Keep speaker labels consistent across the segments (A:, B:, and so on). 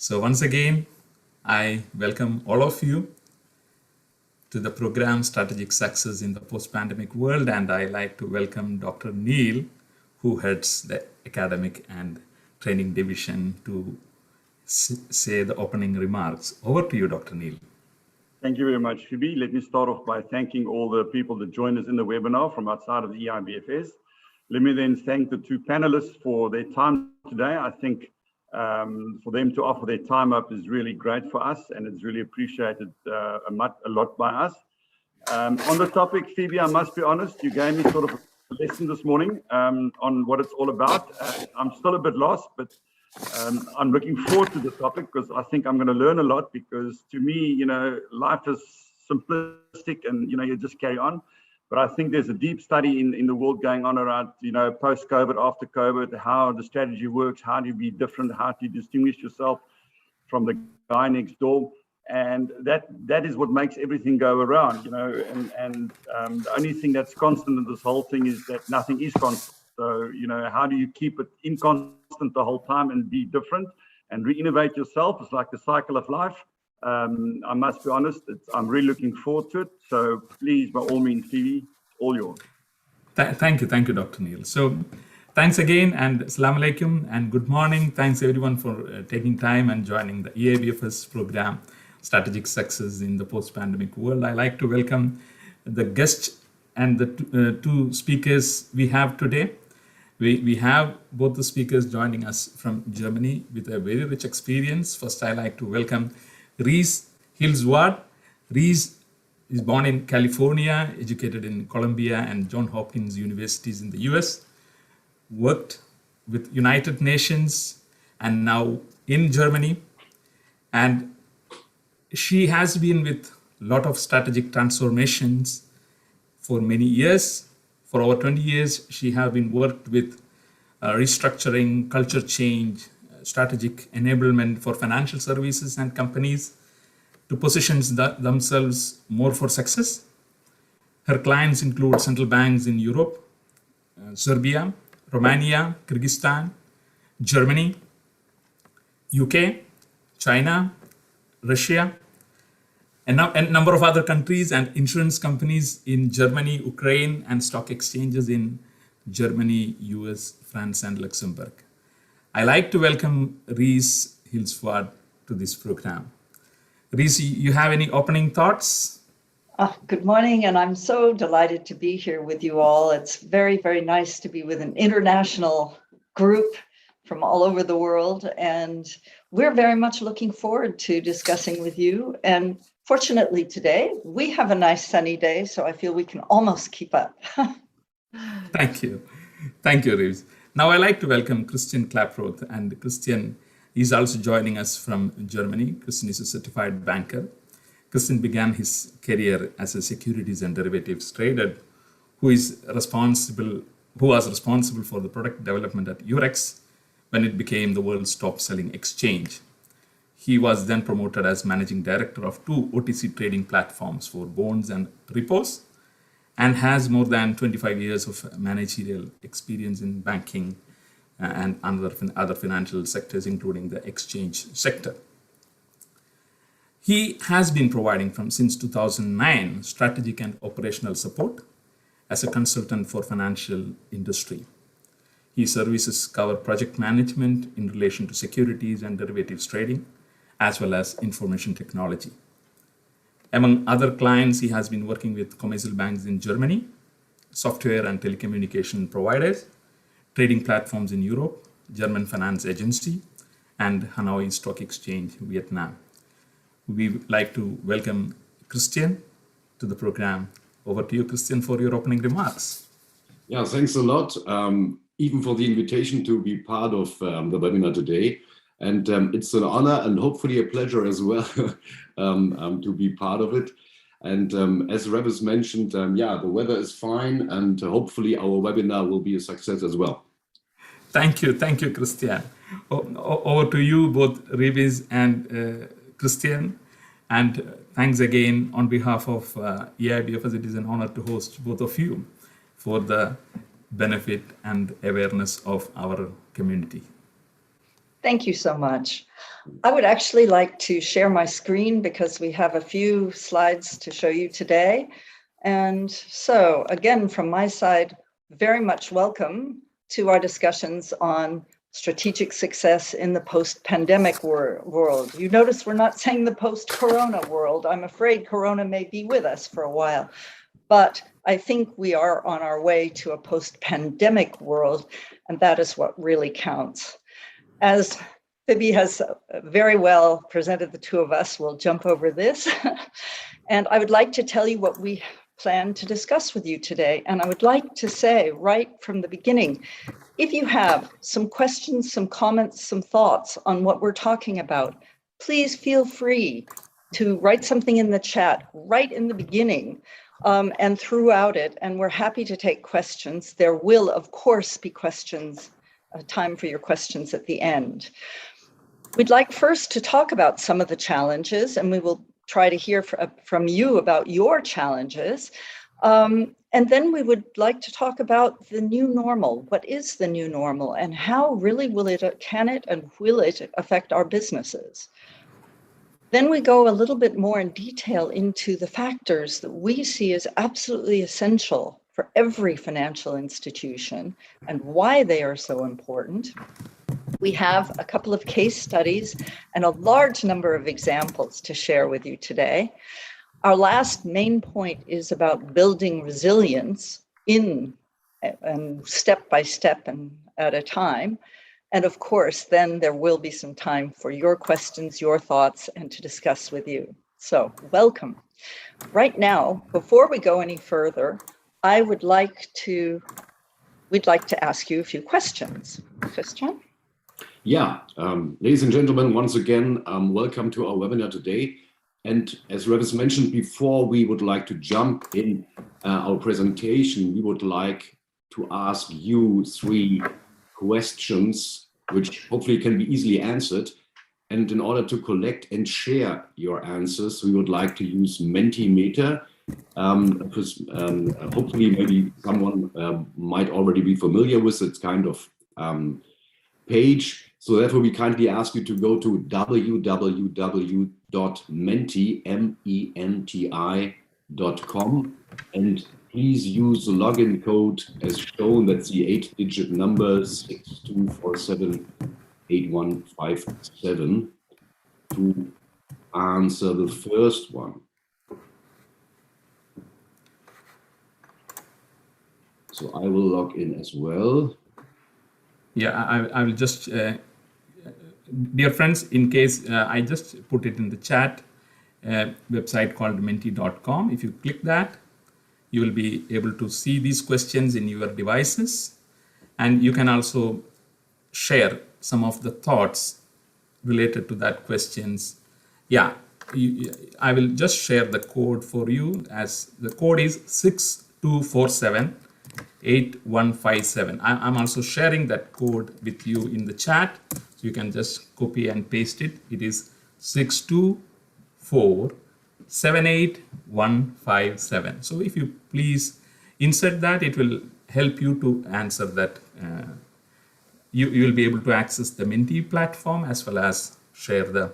A: So once again, I welcome all of you to the program Strategic Success in the Post-Pandemic World, and I like to welcome Dr. Neil, who heads the Academic and Training Division, to say the opening remarks. Over to you, Dr. Neil.
B: Thank you very much, Phoebe. Let me start off by thanking all the people that joined us in the webinar from outside of the EIBFS. Let me then thank the two panelists for their time today. I think for them to offer their time up is really great for us, and it's really appreciated a lot by us. On the topic, Phoebe, I must be honest, you gave me sort of a lesson this morning on what it's all about. I'm still a bit lost, but I'm looking forward to the topic because I think I'm going to learn a lot, because to me, life is simplistic and, you just carry on. But I think there's a deep study in the world going on around, post-COVID, after COVID, how the strategy works, how do you be different, how do you distinguish yourself from the guy next door. And that is what makes everything go around, and the only thing that's constant in this whole thing is that nothing is constant. So, how do you keep it inconstant the whole time and be different and re-innovate yourself? It's like the cycle of life. I must be honest, I'm really looking forward to it. So please, by all means, Phoebe, all yours.
A: Thank you, Dr. Neil. So thanks again, and Assalamu alaikum, and good morning. Thanks everyone for taking time and joining the EIBFS program, Strategic Success in the Post-Pandemic World. I like to welcome the guests and the two speakers we have today. We have both the speakers joining us from Germany with a very rich experience. First, I like to welcome Reese Hilsward. Reese is born in California, educated in Columbia and Johns Hopkins universities in the US, worked with United Nations and now in Germany. And she has been with a lot of strategic transformations for many years. For over 20 years, she has been worked with restructuring, culture change, strategic enablement for financial services and companies to position themselves more for success. Her clients include central banks in Europe, Serbia, Romania, Kyrgyzstan, Germany, UK, China, Russia, and a number of other countries, and insurance companies in Germany, Ukraine, and stock exchanges in Germany, US, France, and Luxembourg. I like to welcome Reese Hilsward to this program. Reese, you have any opening thoughts?
C: Good morning, and I'm so delighted to be here with you all. It's very, very nice to be with an international group from all over the world, and we're very much looking forward to discussing with you. And fortunately today, we have a nice sunny day, so I feel we can almost keep up.
A: Thank you, Reese. Now I like to welcome Christian Klaproth, and Christian is also joining us from Germany. Christian is a certified banker. Christian began his career as a securities and derivatives trader who was responsible for the product development at Eurex when it became the world's top-selling exchange. He was then promoted as managing director of two OTC trading platforms for bonds and repos, and has more than 25 years of managerial experience in banking and other financial sectors, including the exchange sector. He has been providing since 2009 strategic and operational support as a consultant for financial industry. His services cover project management in relation to securities and derivatives trading, as well as information technology. Among other clients, he has been working with commercial banks in Germany, software and telecommunication providers, trading platforms in Europe, German Finance Agency, and Hanoi Stock Exchange, Vietnam. We would like to welcome Christian to the program. Over to you, Christian, for your opening remarks.
D: Yeah, thanks a lot, even for the invitation to be part of the webinar today. And it's an honor and hopefully a pleasure as well to be part of it. And as Revis mentioned, the weather is fine, and hopefully our webinar will be a success as well.
A: Thank you, Christian. Over to you, both Revis and Christian. And thanks again on behalf of EIBFS. It is an honor to host both of you for the benefit and awareness of our community.
C: Thank you so much. I would actually like to share my screen because we have a few slides to show you today. And so again, from my side, very much welcome to our discussions on strategic success in the post-pandemic world. You notice we're not saying the post-corona world. I'm afraid corona may be with us for a while, but I think we are on our way to a post-pandemic world, and that is what really counts. As Phoebe has very well presented the two of us, we'll jump over this. And I would like to tell you what we plan to discuss with you today. And I would like to say right from the beginning, if you have some questions, some comments, some thoughts on what we're talking about, please feel free to write something in the chat right in the beginning and throughout it. And we're happy to take questions. There will, of course, be questions, time for your questions at the end. We'd like first to talk about some of the challenges, and we will try to hear from you about your challenges. And then we would like to talk about the new normal. What is the new normal, and how really can it and will it affect our businesses? Then we go a little bit more in detail into the factors that we see as absolutely essential for every financial institution and why they are so important. We have a couple of case studies and a large number of examples to share with you today. Our last main point is about building resilience step by step and at a time. And of course, then there will be some time for your questions, your thoughts, and to discuss with you. So welcome. Right now, before we go any further, we'd like to ask you a few questions. Christian?
D: Yeah, ladies and gentlemen, once again, welcome to our webinar today. And as Revis mentioned before, we would like to jump in our presentation. We would like to ask you 3 questions, which hopefully can be easily answered. And in order to collect and share your answers, we would like to use Mentimeter. Hopefully, maybe someone might already be familiar with its kind of page. So therefore, we kindly ask you to go to www.menti.com and please use the login code as shown. That's the 8-digit number 62478157 to answer the first one. So I will log in as well.
A: Yeah, I will just, dear friends, in case I just put it in the chat, website called menti.com. If you click that, you will be able to see these questions in your devices. And you can also share some of the thoughts related to that questions. Yeah, I will just share the code for you, as the code is 62478157. I'm also sharing that code with you in the chat, so you can just copy and paste it. It is 62478157. So if you please insert that, it will help you to answer that. You will be able to access the Menti platform as well as share the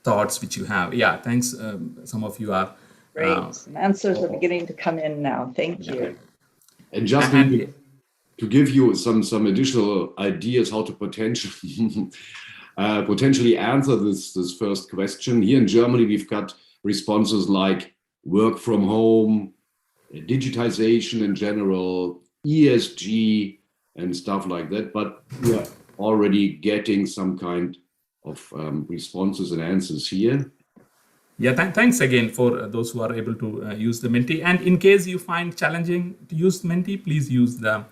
A: thoughts which you have. Yeah, thanks. Some of you are.
C: Great. Some answers are beginning to come in now. Thank you.
D: And just to give you some additional ideas how to potentially answer this first question. Here in Germany, we've got responses like work from home, digitization in general, ESG, and stuff like that. But we are already getting some kind of responses and answers here.
A: Yeah, thanks again for those who are able to use the Menti. And in case you find challenging to use Menti, please use the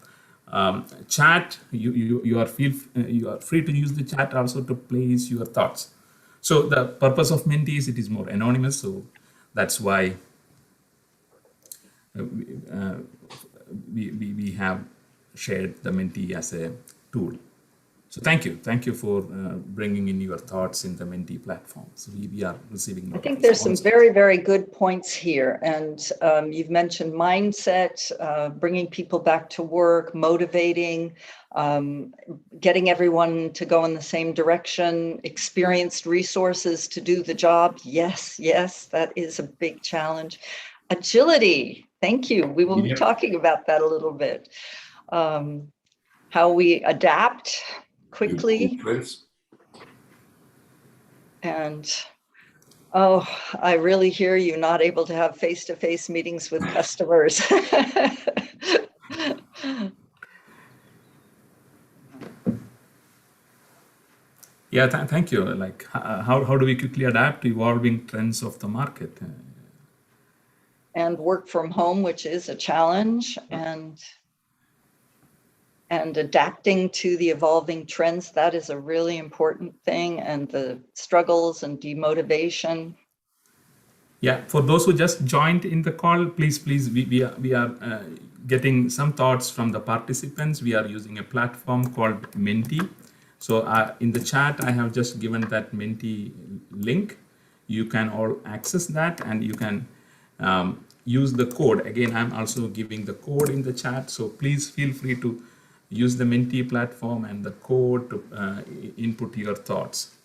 A: chat. You are free to use the chat also to place your thoughts. So the purpose of Menti is it is more anonymous. So that's why we have shared the Menti as a tool. So thank you for bringing in your thoughts in the Menti platform. So we are receiving a
C: I
A: lot
C: think
A: of
C: there's some
A: responses.
C: very, very good points here. And you've mentioned mindset, bringing people back to work, motivating, getting everyone to go in the same direction, experienced resources to do the job. Yes, yes, that is a big challenge. Agility, thank you. We will be talking about that a little bit. How we adapt quickly. And oh, I really hear you not able to have face-to-face meetings with customers.
A: Yeah, thank you. Like, how do we quickly adapt to evolving trends of the market?
C: And work from home, which is a challenge, and adapting to the evolving trends, that is a really important thing, and the struggles and demotivation.
A: Yeah, for those who just joined in the call, please, we are getting some thoughts from the participants. We are using a platform called Menti. So in the chat, I have just given that Menti link. You can all access that, and you can use the code. Again, I'm also giving the code in the chat. So please feel free to use the Menti platform and the code to input your thoughts.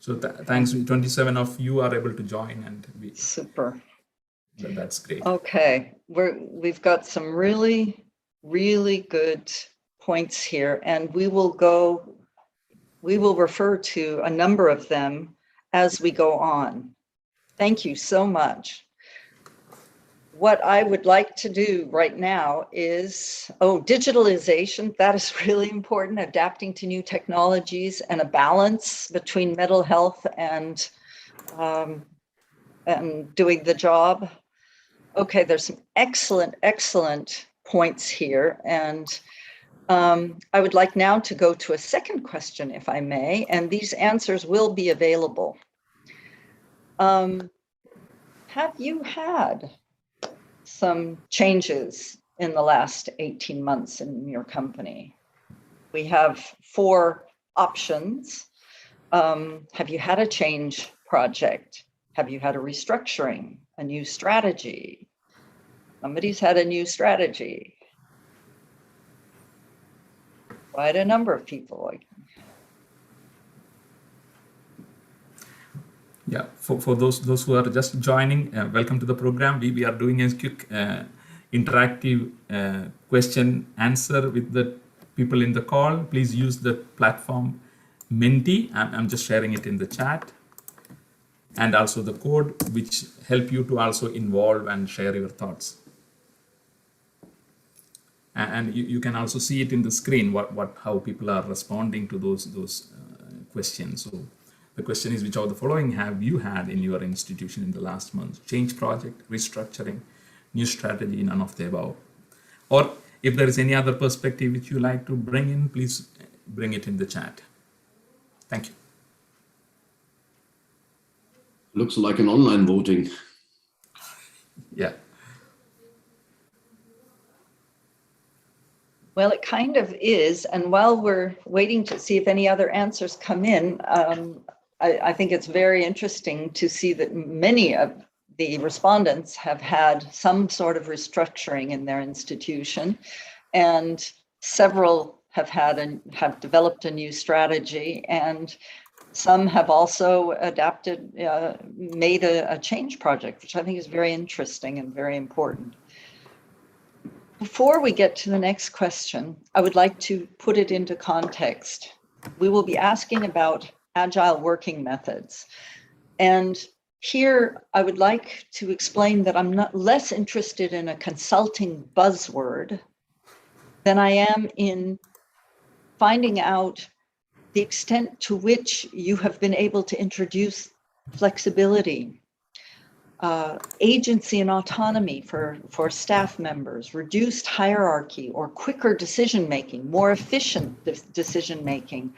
A: So thanks, 27 of you are able to join, and
C: super.
A: That's great.
C: Okay, we've got some really, really good points here, and we will refer to a number of them as we go on. Thank you so much. What I would like to do right now is, digitalization, that is really important, adapting to new technologies and a balance between mental health and doing the job. Okay, there's some excellent points here. And I would like now to go to a second question, if I may, and these answers will be available. Have you had some changes in the last 18 months in your company? We have 4 options. Have you had a change project? Have you had a restructuring, a new strategy? Somebody's had a new strategy. Quite a number of people.
A: Yeah, for those who are just joining, welcome to the program. We are doing a quick interactive question answer with the people in the call. Please use the platform Menti. I'm just sharing it in the chat, and also the code which help you to also involve and share your thoughts. And you can also see it in the screen how people are responding to those questions. So the question is, which of the following have you had in your institution in the last month? Change project, restructuring, new strategy, none of the above. Or if there is any other perspective which you like to bring in, please bring it in the chat. Thank you.
D: Looks like an online voting.
A: Yeah.
C: Well, it kind of is. And while we're waiting to see if any other answers come in, I think it's very interesting to see that many of the respondents have had some sort of restructuring in their institution, and several have developed a new strategy, and some have also adapted, made a change project, which I think is very interesting and very important. Before we get to the next question, I would like to put it into context. We will be asking about agile working methods. And here I would like to explain that I'm not less interested in a consulting buzzword than I am in finding out the extent to which you have been able to introduce flexibility, agency and autonomy for staff members, reduced hierarchy or quicker decision-making, more efficient decision-making,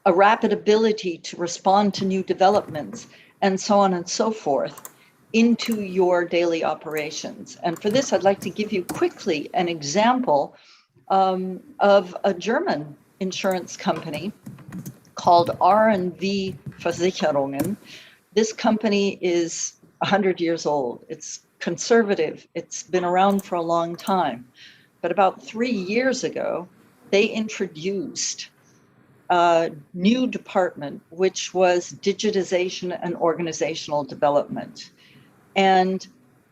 C: a rapid ability to respond to new developments, and so on and so forth into your daily operations. And for this, I'd like to give you quickly an example of a German insurance company called R&V Versicherungen. This company is 100 years old. It's conservative. It's been around for a long time. But about 3 years ago, they introduced a new department, which was digitization and organizational development. And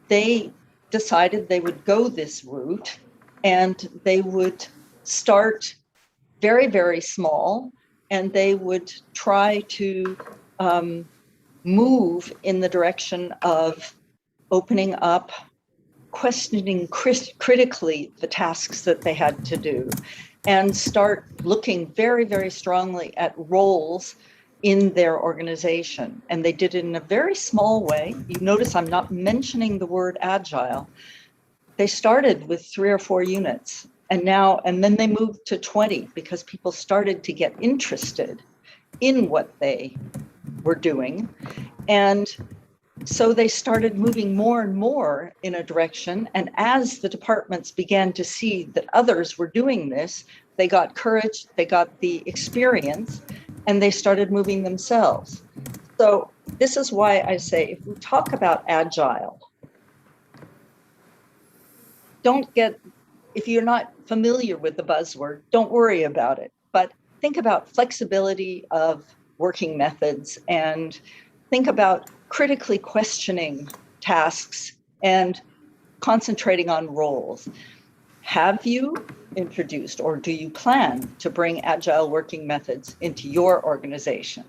C: they decided they would go this route, and they would start very, very small, and they would try to move in the direction of opening up, questioning critically the tasks that they had to do, and start looking very, very strongly at roles in their organization. And they did it in a very small way. You notice I'm not mentioning the word agile. They started with 3 or 4 units, and then they moved to 20 because people started to get interested in what they were doing. And so they started moving more and more in a direction. And as the departments began to see that others were doing this, they got courage, they got the experience, and they started moving themselves. So this is why I say, if we talk about agile, if you're not familiar with the buzzword, don't worry about it. But think about flexibility of working methods, and think about critically questioning tasks and concentrating on roles. Have you introduced, or do you plan to bring agile working methods into your organization?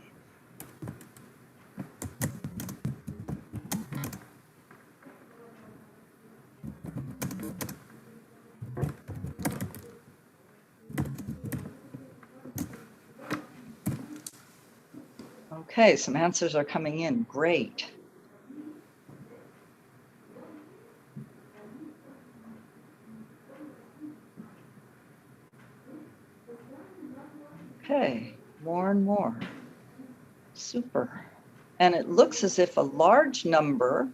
C: Okay, some answers are coming in. Great. Okay, more and more. Super. And it looks as if a large number,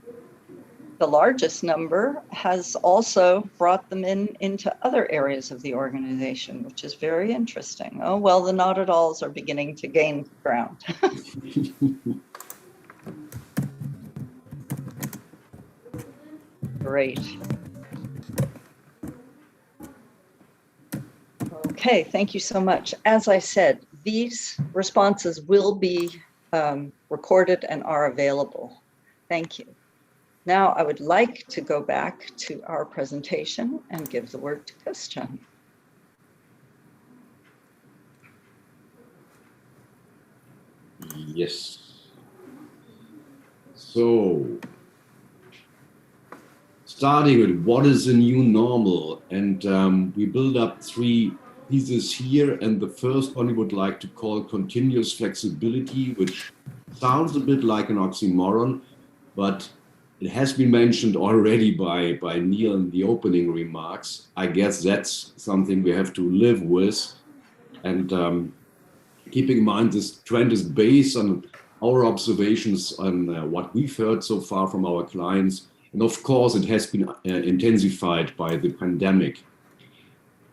C: the largest number, has also brought them into other areas of the organization, which is very interesting. Oh, well, the not at alls are beginning to gain ground. Great. Okay, thank you so much. As I said, these responses will be recorded and are available. Thank you. Now I would like to go back to our presentation and give the word to Christian.
D: Yes. So, starting with what is the new normal, and we build up 3 pieces here, and the first one we would like to call continuous flexibility, which sounds a bit like an oxymoron, but it has been mentioned already by Neil in the opening remarks. I guess that's something we have to live with, and keeping in mind this trend is based on our observations on what we've heard so far from our clients. And of course, it has been intensified by the pandemic.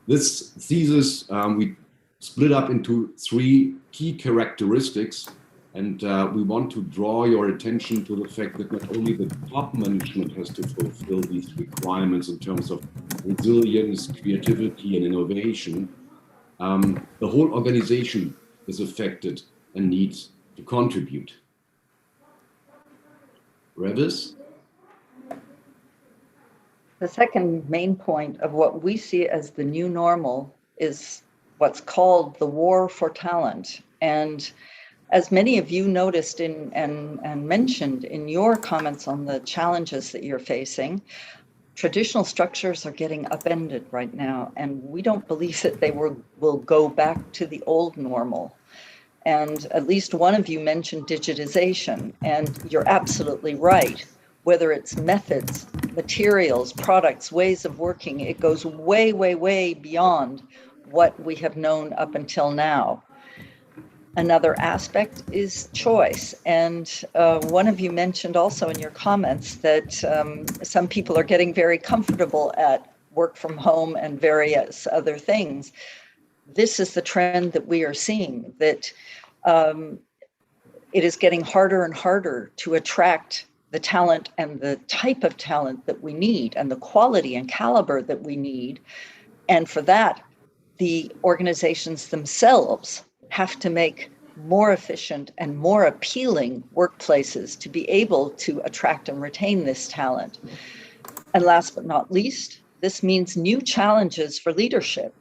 D: This thesis we split up into 3 key characteristics. And we want to draw your attention to the fact that not only the top management has to fulfill these requirements in terms of resilience, creativity, and innovation, the whole organization is affected and needs to contribute. Revis?
C: The second main point of what we see as the new normal is what's called the war for talent. And as many of you noticed and mentioned in your comments on the challenges that you're facing, traditional structures are getting upended right now, and we don't believe that they will go back to the old normal. And at least one of you mentioned digitization, and you're absolutely right. Whether it's methods, materials, products, ways of working, it goes way, way, way beyond what we have known up until now. Another aspect is choice. And one of you mentioned also in your comments that some people are getting very comfortable at work from home and various other things. this is the trend that we are seeing, that it is getting harder and harder to attract the talent and the type of talent that we need and the quality and caliber that we need. And for that, the organizations themselves have to make more efficient and more appealing workplaces to be able to attract and retain this talent. And last but not least, this means new challenges for leadership.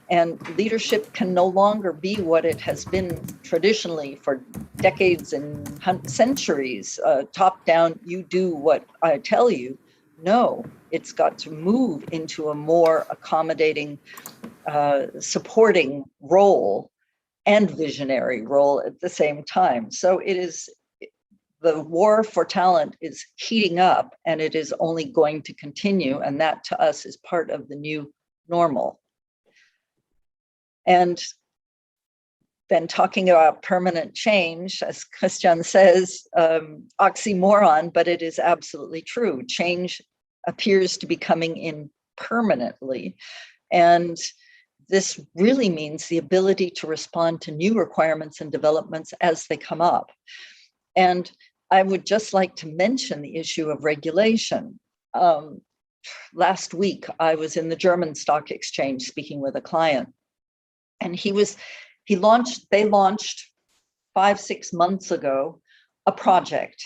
C: And leadership can no longer be what it has been traditionally for decades and centuries, top down, you do what I tell you. No, it's got to move into a more accommodating, supporting role and visionary role at the same time. So it is, the war for talent is heating up, and it is only going to continue. And that to us is part of the new normal. And then talking about permanent change, as Christian says, oxymoron, but it is absolutely true. Change appears to be coming in permanently. And this really means the ability to respond to new requirements and developments as they come up. And I would just like to mention the issue of regulation. Last week, I was in the German stock exchange speaking with a client. And they launched 5-6 months ago a project.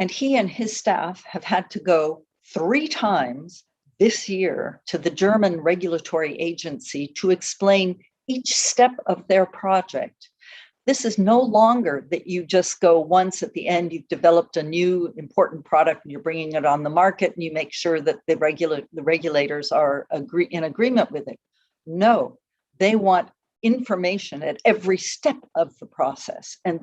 C: And he and his staff have had to go 3 times this year to the German regulatory agency to explain each step of their project. This is no longer that you just go once at the end, you've developed a new important product and you're bringing it on the market and you make sure that the regulators are in agreement with it. No. They want information at every step of the process. And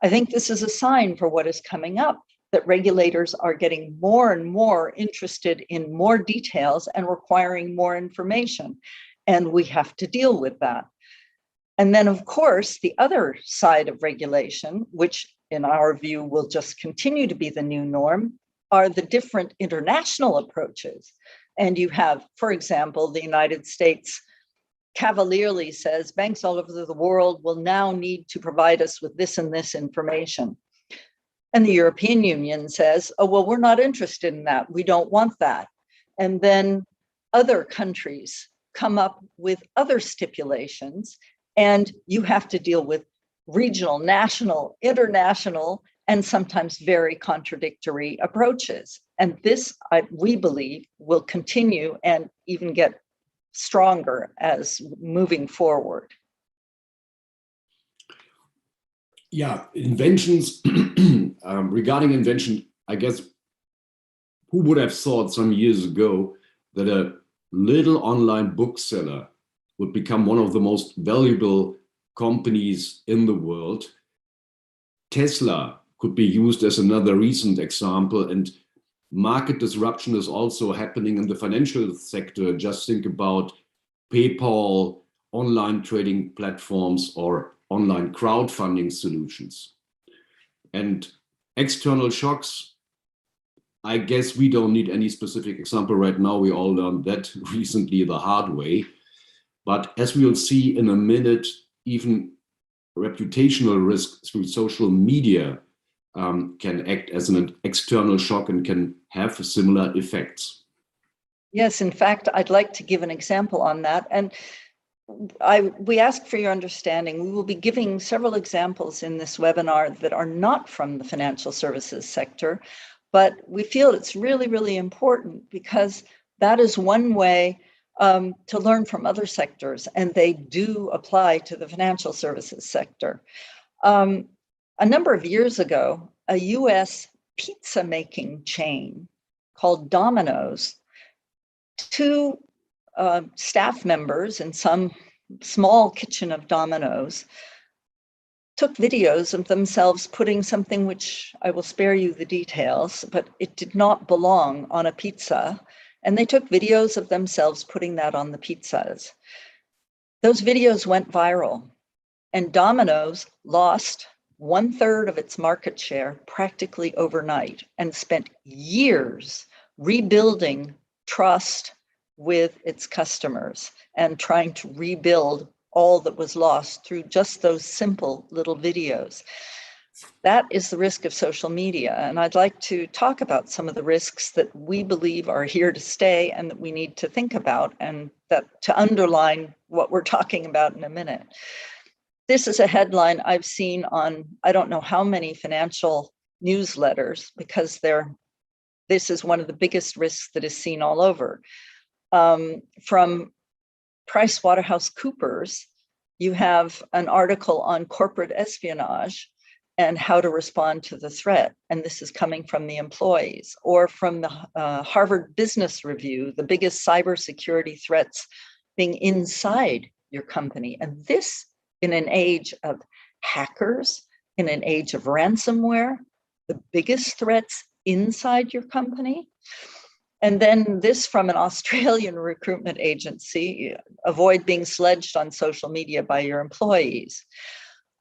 C: I think this is a sign for what is coming up, that regulators are getting more and more interested in more details and requiring more information. And we have to deal with that. And then, of course, the other side of regulation, which in our view will just continue to be the new norm, are the different international approaches. And you have, for example, the United States cavalierly says banks all over the world will now need to provide us with this and this information. And the European Union says, oh, well, we're not interested in that. We don't want that. And then other countries come up with other stipulations, and you have to deal with regional, national, international, and sometimes very contradictory approaches. And this, we believe, will continue and even get stronger as moving forward.
D: Yeah, inventions. Regarding invention, I guess who would have thought some years ago that a little online bookseller would become one of the most valuable companies in the world? Tesla could be used as another recent example, and market disruption is also happening in the financial sector. Just think about PayPal, online trading platforms, or online crowdfunding solutions. And external shocks, I guess we don't need any specific example right now. We all learned that recently the hard way. But as we will see in a minute, even reputational risk through social media can act as an external shock and can have similar effects.
C: Yes, in fact, I'd like to give an example on that. And we ask for your understanding. We will be giving several examples in this webinar that are not from the financial services sector, but we feel it's really, really important because that is one way to learn from other sectors, and they do apply to the financial services sector. A number of years ago, a US pizza making chain called Domino's, 2 staff members in some small kitchen of Domino's took videos of themselves putting something, which I will spare you the details, but it did not belong on a pizza. And they took videos of themselves putting that on the pizzas. Those videos went viral, and Domino's lost 1/3 of its market share practically overnight and spent years rebuilding trust, with its customers and trying to rebuild all that was lost through just those simple little videos. That is the risk of social media. And I'd like to talk about some of the risks that we believe are here to stay and that we need to think about, and that to underline what we're talking about in a minute. This is a headline I've seen on, I don't know how many financial newsletters, because this is one of the biggest risks that is seen all over. From PricewaterhouseCoopers, you have an article on corporate espionage and how to respond to the threat. And this is coming from the employees. Or from the Harvard Business Review, the biggest cybersecurity threats being inside your company. And this, in an age of hackers, in an age of ransomware, the biggest threats inside your company. And then this from an Australian recruitment agency: avoid being sledged on social media by your employees.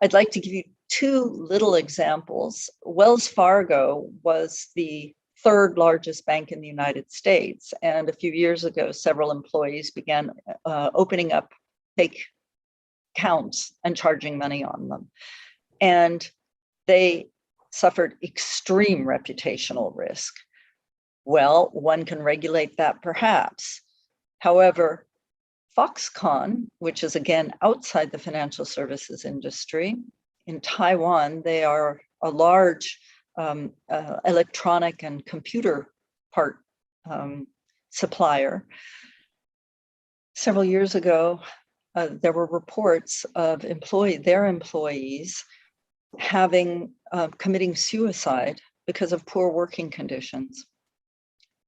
C: I'd like to give you two little examples. Wells Fargo was the third largest bank in the United States. And a few years ago, several employees began opening up fake accounts and charging money on them. And they suffered extreme reputational risk. Well, one can regulate that perhaps. However, Foxconn, which is again outside the financial services industry, in Taiwan, they are a large electronic and computer part supplier. Several years ago, there were reports of their employees committing suicide because of poor working conditions.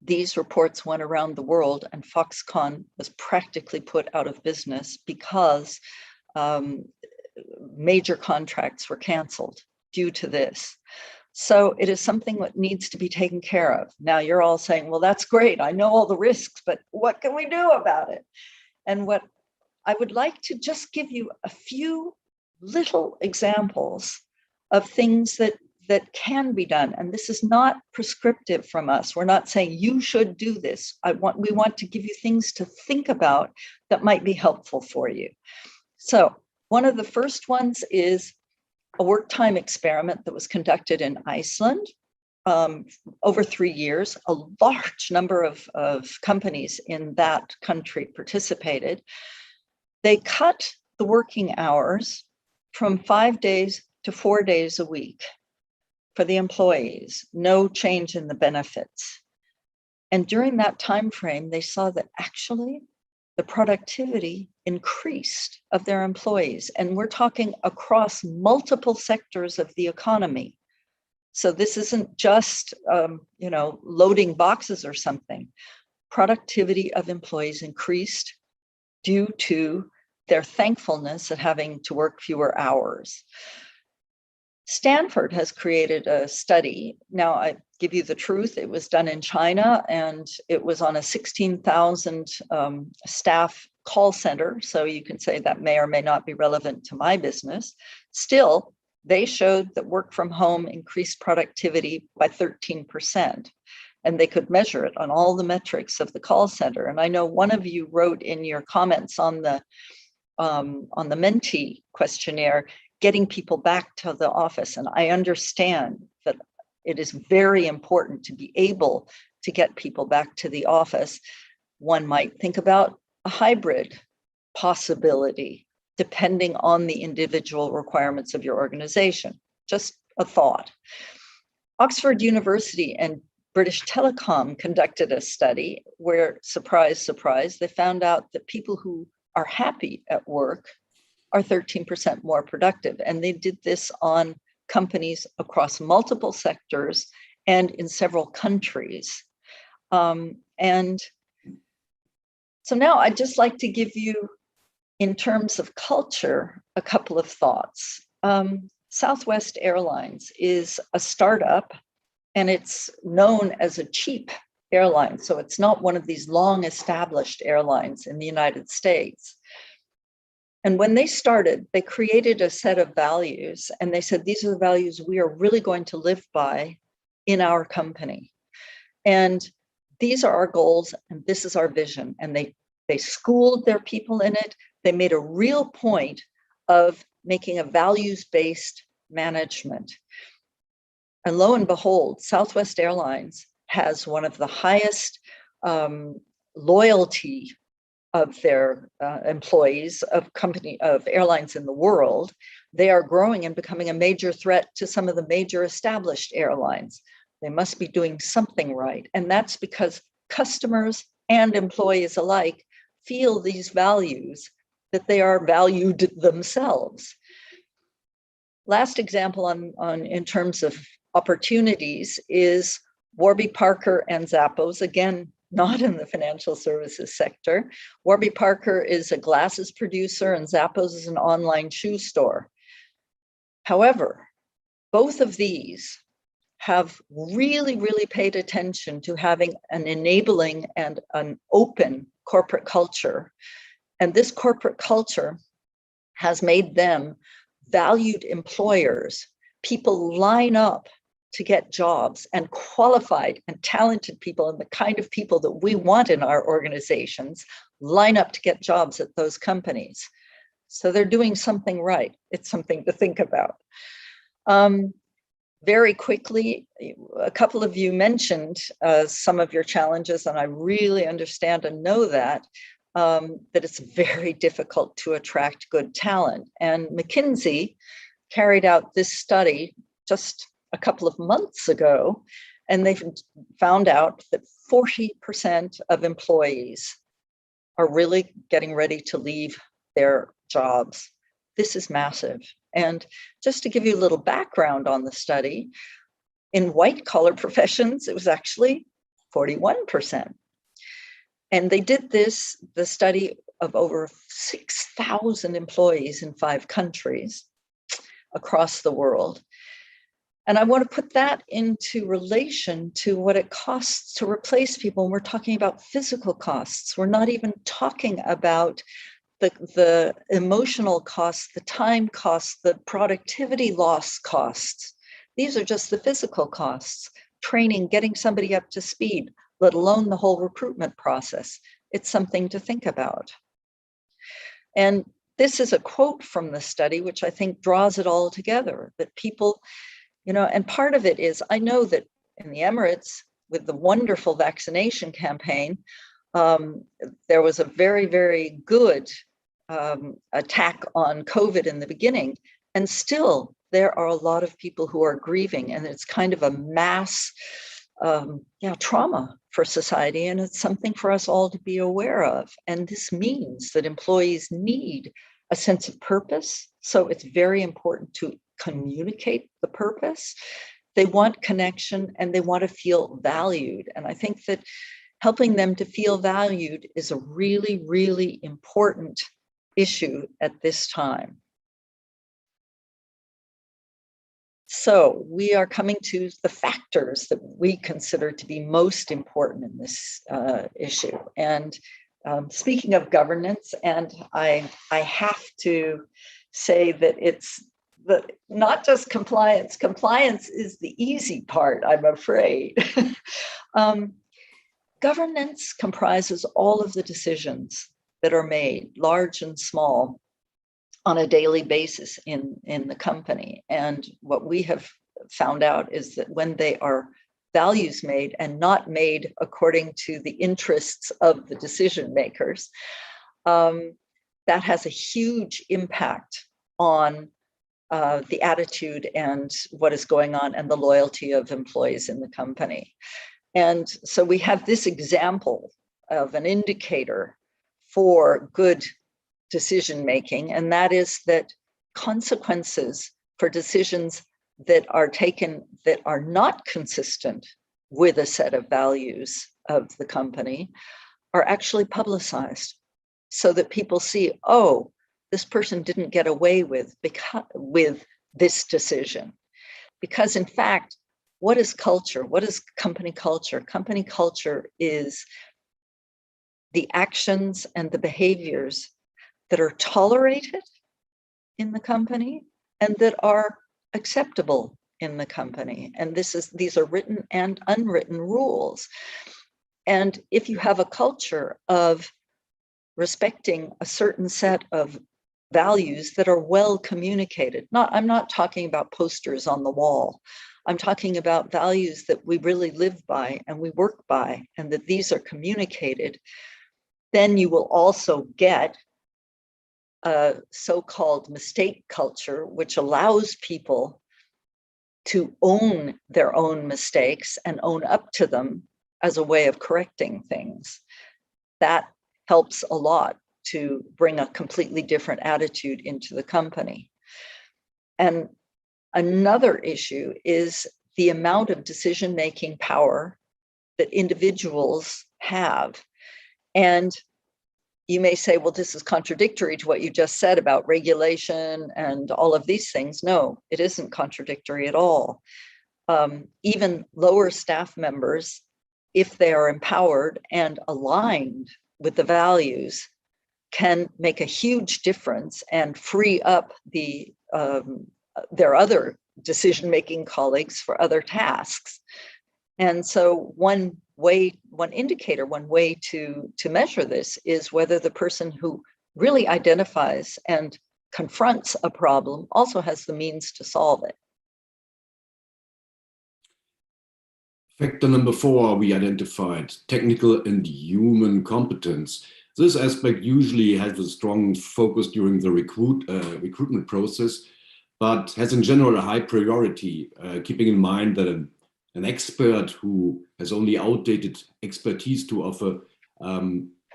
C: These reports went around the world, and Foxconn was practically put out of business because major contracts were canceled due to this. So it is something that needs to be taken care of. Now you're all saying, well, that's great, I know all the risks, but what can we do about it? And what I would like to just give you a few little examples of things that can be done. And this is not prescriptive from us. We're not saying you should do this. We want to give you things to think about that might be helpful for you. So one of the first ones is a work time experiment that was conducted in Iceland over 3 years. A large number of companies in that country participated. They cut the working hours from 5 days to 4 days a week for the employees, no change in the benefits. And during that time frame, they saw that actually the productivity increased of their employees. And we're talking across multiple sectors of the economy. So this isn't just loading boxes or something. Productivity of employees increased due to their thankfulness at having to work fewer hours. Stanford has created a study. Now, I give you the truth. It was done in China, and it was on a 16,000 staff call center. So you can say that may or may not be relevant to my business. Still, they showed that work from home increased productivity by 13%. And they could measure it on all the metrics of the call center. And I know one of you wrote in your comments on the Menti questionnaire, getting people back to the office. And I understand that it is very important to be able to get people back to the office. One might think about a hybrid possibility, depending on the individual requirements of your organization. Just a thought. Oxford University and British Telecom conducted a study where, surprise, surprise, they found out that people who are happy at work are 13% more productive. And they did this on companies across multiple sectors and in several countries. And so now I'd just like to give you, in terms of culture, a couple of thoughts. Southwest Airlines is a startup, and it's known as a cheap airline. So it's not one of these long established airlines in the United States. And when they started, they created a set of values, and they said, these are the values we are really going to live by in our company. And these are our goals and this is our vision. And they schooled their people in it. They made a real point of making a values-based management. And lo and behold, Southwest Airlines has one of the highest loyalty of their employees of airlines in the world. They are growing and becoming a major threat to some of the major established airlines. They must be doing something right. And that's because customers and employees alike feel these values, that they are valued themselves. Last example in terms of opportunities is Warby Parker and Zappos, again, not in the financial services sector. Warby Parker is a glasses producer and Zappos is an online shoe store. However, both of these have really, really paid attention to having an enabling and an open corporate culture. And this corporate culture has made them valued employers. People line up to get jobs, and qualified and talented people and the kind of people that we want in our organizations line up to get jobs at those companies. So they're doing something right. It's something to think about. Very quickly, a couple of you mentioned some of your challenges, and I really understand and know that it's very difficult to attract good talent. And McKinsey carried out this study just a couple of months ago, and they found out that 40% of employees are really getting ready to leave their jobs. This is massive. And just to give you a little background on the study, in white collar professions, it was actually 41%. And they did the study of over 6,000 employees in 5 countries across the world. And I want to put that into relation to what it costs to replace people. And we're talking about physical costs. We're not even talking about the emotional costs, the time costs, the productivity loss costs. These are just the physical costs. Training, getting somebody up to speed, let alone the whole recruitment process. It's something to think about. And this is a quote from the study, which I think draws it all together, that people, and part of it is, I know that in the Emirates, with the wonderful vaccination campaign, there was a very, very good attack on COVID in the beginning. And still, there are a lot of people who are grieving, and it's kind of a mass trauma for society. And it's something for us all to be aware of. And this means that employees need a sense of purpose. So it's very important to communicate the purpose. They want connection and they want to feel valued. And I think that helping them to feel valued is a really, really important issue at this time. So we are coming to the factors that we consider to be most important in this issue. And speaking of governance, and I have to say that it's not just compliance. Compliance is the easy part, I'm afraid. Governance comprises all of the decisions that are made, large and small, on a daily basis in the company. And what we have found out is that when they are values made and not made according to the interests of the decision makers, that has a huge impact on the attitude and what is going on and the loyalty of employees in the company. And so we have this example of an indicator for good decision making, and that is that consequences for decisions that are taken that are not consistent with a set of values of the company are actually publicized, so that people see, oh, this person didn't get away with this decision. Because in fact, what is culture? What is company culture? Company culture is the actions and the behaviors that are tolerated in the company and that are acceptable in the company. And these are written and unwritten rules. And if you have a culture of respecting a certain set of values that are well communicated, I'm not talking about posters on the wall. I'm talking about values that we really live by and we work by, and that these are communicated, then you will also get a so-called mistake culture, which allows people to own their own mistakes and own up to them as a way of correcting things. That helps a lot to bring a completely different attitude into the company. And another issue is the amount of decision-making power that individuals have. And you may say, well, this is contradictory to what you just said about regulation and all of these things. No, it isn't contradictory at all. Even lower staff members, if they are empowered and aligned with the values, can make a huge difference and free up their other decision-making colleagues for other tasks. And so one way to measure this is whether the person who really identifies and confronts a problem also has the means to solve it.
D: Factor number 4, we identified technical and human competence. This aspect usually has a strong focus during the recruitment process, but has in general a high priority, keeping in mind that an expert who has only outdated expertise to offer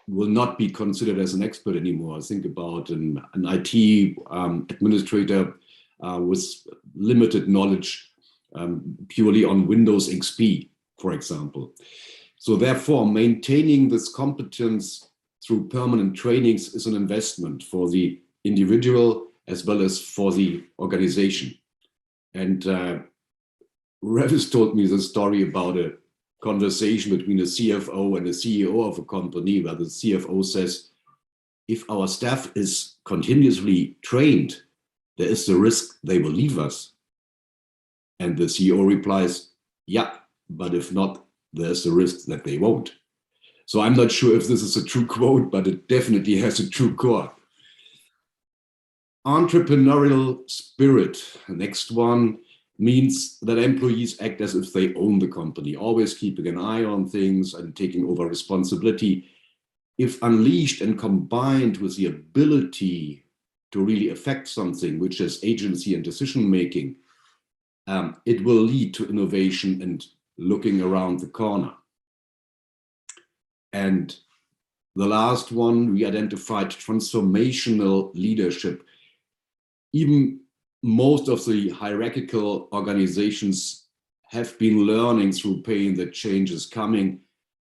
D: will not be considered as an expert anymore. Think about an IT administrator with limited knowledge purely on Windows XP, for example. So therefore, maintaining this competence through permanent trainings is an investment for the individual as well as for the organization. And Revis told me the story about a conversation between a CFO and a CEO of a company, where the CFO says, if our staff is continuously trained, there is the risk they will leave us. And the CEO replies, yeah, but if not, there's the risk that they won't. So I'm not sure if this is a true quote, but it definitely has a true core. Entrepreneurial spirit, the next one, means that employees act as if they own the company, always keeping an eye on things and taking over responsibility. If unleashed and combined with the ability to really affect something, which is agency and decision-making, it will lead to innovation and looking around the corner. And the last one, we identified transformational leadership. Even most of the hierarchical organizations have been learning through pain that change is coming,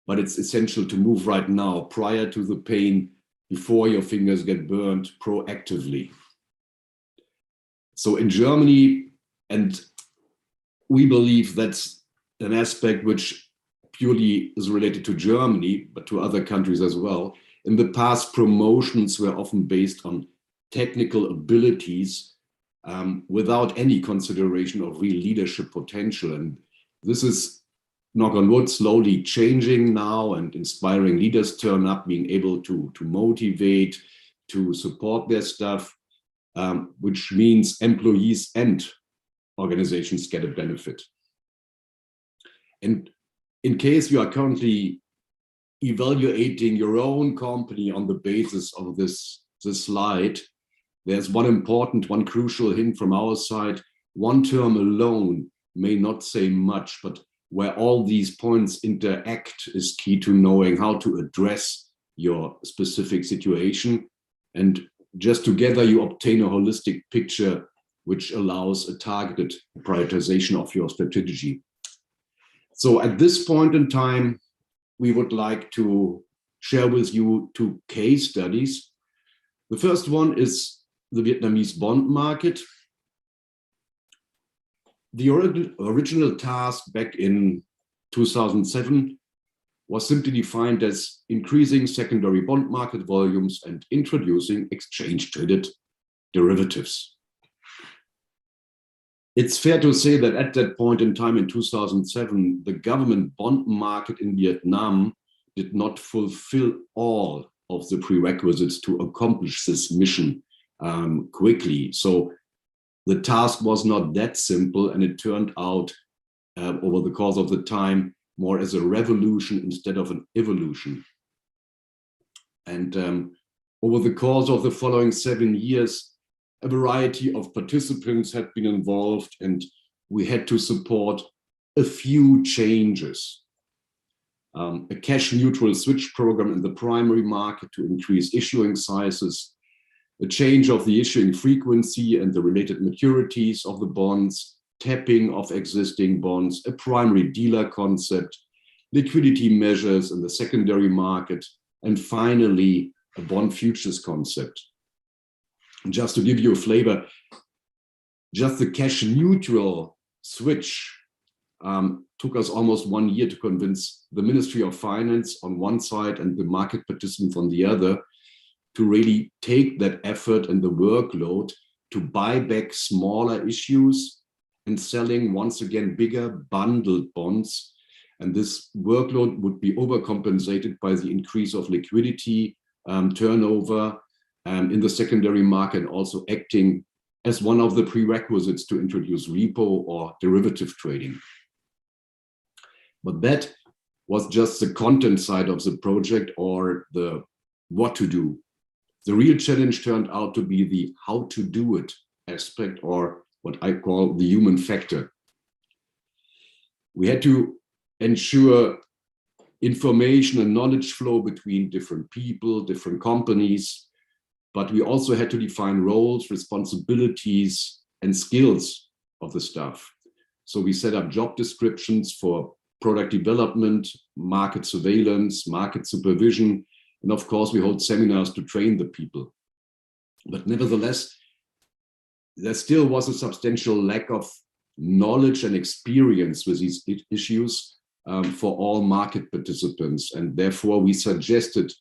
D: but it's essential to move right now, prior to the pain, before your fingers get burned, proactively. So in Germany, and we believe that's an aspect which purely is related to Germany, but to other countries as well. In the past, promotions were often based on technical abilities without any consideration of real leadership potential. And this is, knock on wood, slowly changing now, and inspiring leaders turn up, being able to motivate, to support their staff, which means employees and organizations get a benefit. And in case you are currently evaluating your own company on the basis of this slide, there's one crucial hint from our side. One term alone may not say much, but where all these points interact is key to knowing how to address your specific situation. And just together you obtain a holistic picture which allows a targeted prioritization of your strategy. So at this point in time, we would like to share with you 2 case studies. The first one is the Vietnamese bond market. The original task back in 2007 was simply defined as increasing secondary bond market volumes and introducing exchange-traded derivatives. It's fair to say that at that point in time in 2007, the government bond market in Vietnam did not fulfill all of the prerequisites to accomplish this mission quickly. So the task was not that simple, and it turned out over the course of the time more as a revolution instead of an evolution. And over the course of the following 7 years, a variety of participants had been involved, and we had to support a few changes. A cash neutral switch program in the primary market to increase issuing sizes, a change of the issuing frequency and the related maturities of the bonds, tapping of existing bonds, a primary dealer concept, liquidity measures in the secondary market, and finally, a bond futures concept. And just to give you a flavor, just the cash neutral switch took us almost 1 year to convince the Ministry of Finance on one side and the market participants on the other to really take that effort and the workload to buy back smaller issues and selling once again bigger bundled bonds. And this workload would be overcompensated by the increase of liquidity, turnover in the secondary market, and also acting as one of the prerequisites to introduce repo or derivative trading. But that was just the content side of the project, or the what to do. The real challenge turned out to be the how to do it aspect, or what I call the human factor. We had to ensure information and knowledge flow between different people, different companies, but we also had to define roles, responsibilities, and skills of the staff. So we set up job descriptions for product development, market surveillance, market supervision, and of course we hold seminars to train the people. But nevertheless, there still was a substantial lack of knowledge and experience with these issues for all market participants, and therefore we suggested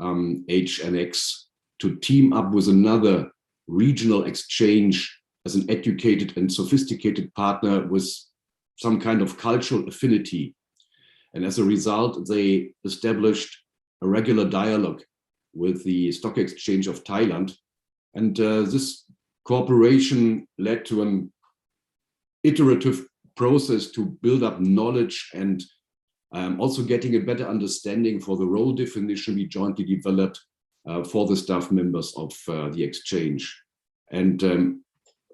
D: HNX to team up with another regional exchange as an educated and sophisticated partner with some kind of cultural affinity. And as a result, they established a regular dialogue with the Stock Exchange of Thailand. And this cooperation led to an iterative process to build up knowledge and also getting a better understanding for the role definition we jointly developed for the staff members of the exchange. And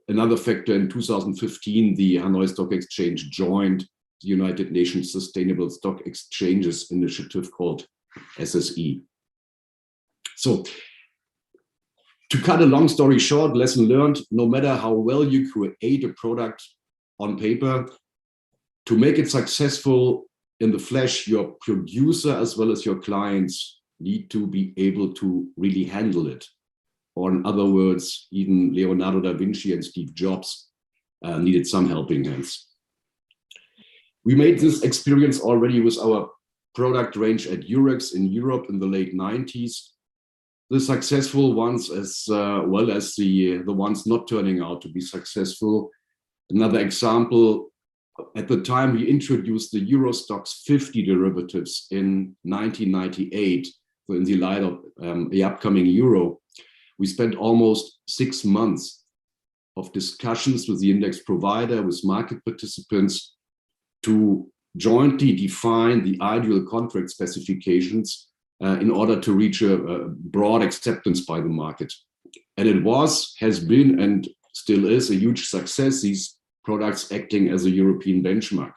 D: another factor, in 2015, the Hanoi Stock Exchange joined the United Nations Sustainable Stock Exchanges Initiative, called SSE. So, to cut a long story short, lesson learned: no matter how well you create a product on paper, to make it successful in the flesh, your producer as well as your clients need to be able to really handle it. Or in other words, even Leonardo da Vinci and Steve Jobs needed some helping hands. We made this experience already with our product range at Eurex in Europe in the late 90s. The successful ones as well as the ones not turning out to be successful. Another example, at the time we introduced the Eurostoxx 50 derivatives in 1998, so in the light of the upcoming Euro. We spent almost 6 months of discussions with the index provider, with market participants, to jointly define the ideal contract specifications in order to reach a broad acceptance by the market. And it has been, and still is, a huge success, these products acting as a European benchmark.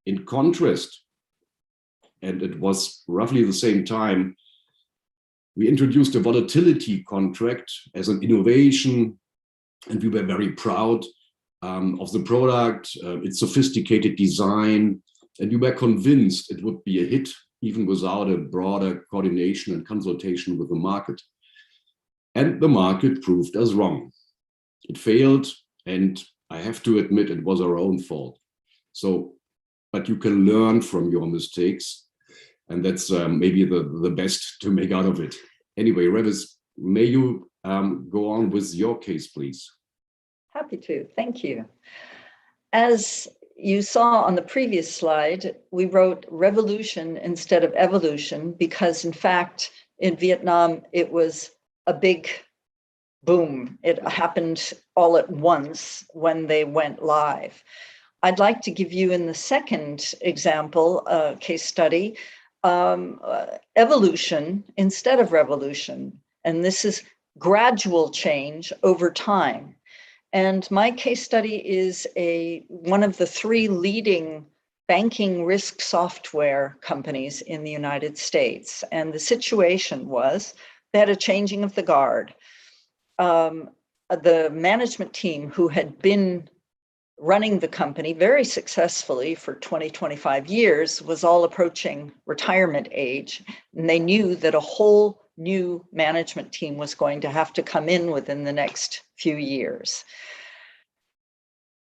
D: In contrast, and it was roughly the same time, we introduced a volatility contract as an innovation, and we were very proud of the product, its sophisticated design, and we were convinced it would be a hit even without a broader coordination and consultation with the market. And the market proved us wrong. It failed, and I have to admit it was our own fault. So, but you can learn from your mistakes, and that's maybe the best to make out of it. Anyway, Revis, may you go on with your case, please?
C: Happy to, thank you. As you saw on the previous slide, we wrote revolution instead of evolution because, in fact, in Vietnam, it was a big boom. It happened all at once when they went live. I'd like to give you in the second example, case study, evolution instead of revolution. And this is gradual change over time. And my case study is one of the 3 leading banking risk software companies in the United States. And the situation was they had a changing of the guard. The management team who had been running the company very successfully for 20, 25 years was all approaching retirement age. And they knew that a whole new management team was going to have to come in within the next few years.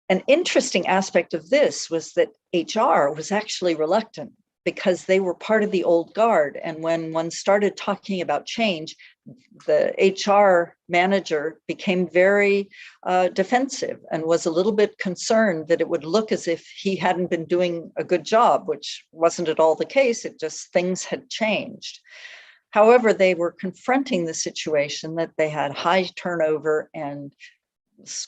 C: An interesting aspect of this was that HR was actually reluctant because they were part of the old guard. And when one started talking about change, the HR manager became very defensive and was a little bit concerned that it would look as if he hadn't been doing a good job, which wasn't at all the case. It just things had changed. However, they were confronting the situation that they had high turnover and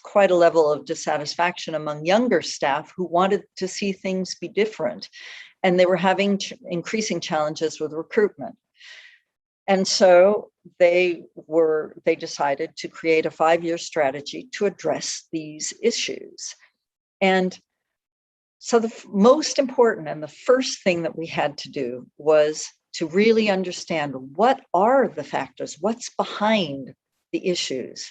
C: quite a level of dissatisfaction among younger staff who wanted to see things be different. And they were having increasing challenges with recruitment. And so they decided to create a 5-year strategy to address these issues. And so the most important and the first thing that we had to do was to really understand what are the factors, what's behind the issues.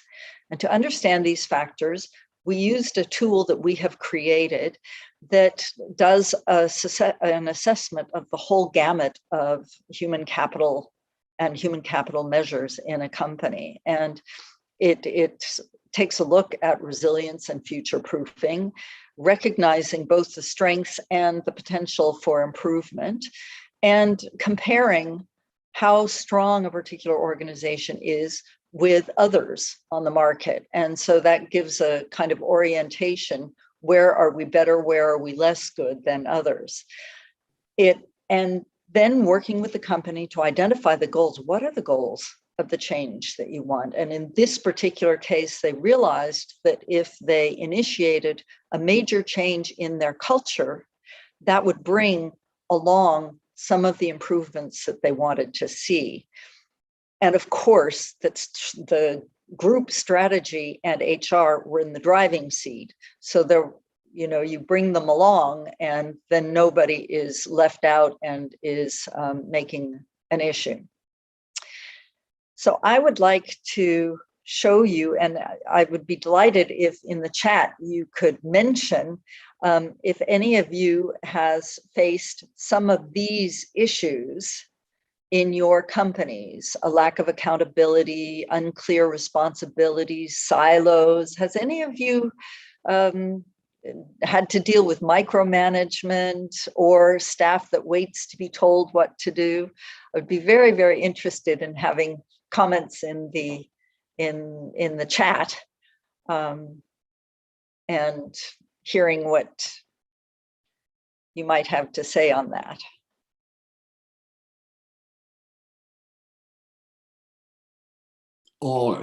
C: And to understand these factors, we used a tool that we have created that does an assessment of the whole gamut of human capital and human capital measures in a company. And it takes a look at resilience and future proofing, recognizing both the strengths and the potential for improvement, and comparing how strong a particular organization is with others on the market. And so that gives a kind of orientation. Where are we better? Where are we less good than others? And then working with the company to identify the goals. What are the goals of the change that you want? And in this particular case, they realized that if they initiated a major change in their culture, that would bring along some of the improvements that they wanted to see. And of course, that's the group strategy and HR were in the driving seat. So there, you bring them along and then nobody is left out and is making an issue. So I would like to show you, and I would be delighted if in the chat you could mention if any of you has faced some of these issues in your companies, a lack of accountability, unclear responsibilities, silos. Has any of you had to deal with micromanagement or staff that waits to be told what to do? I would be very, very interested in having comments in the chat and hearing what you might have to say on that.
D: All.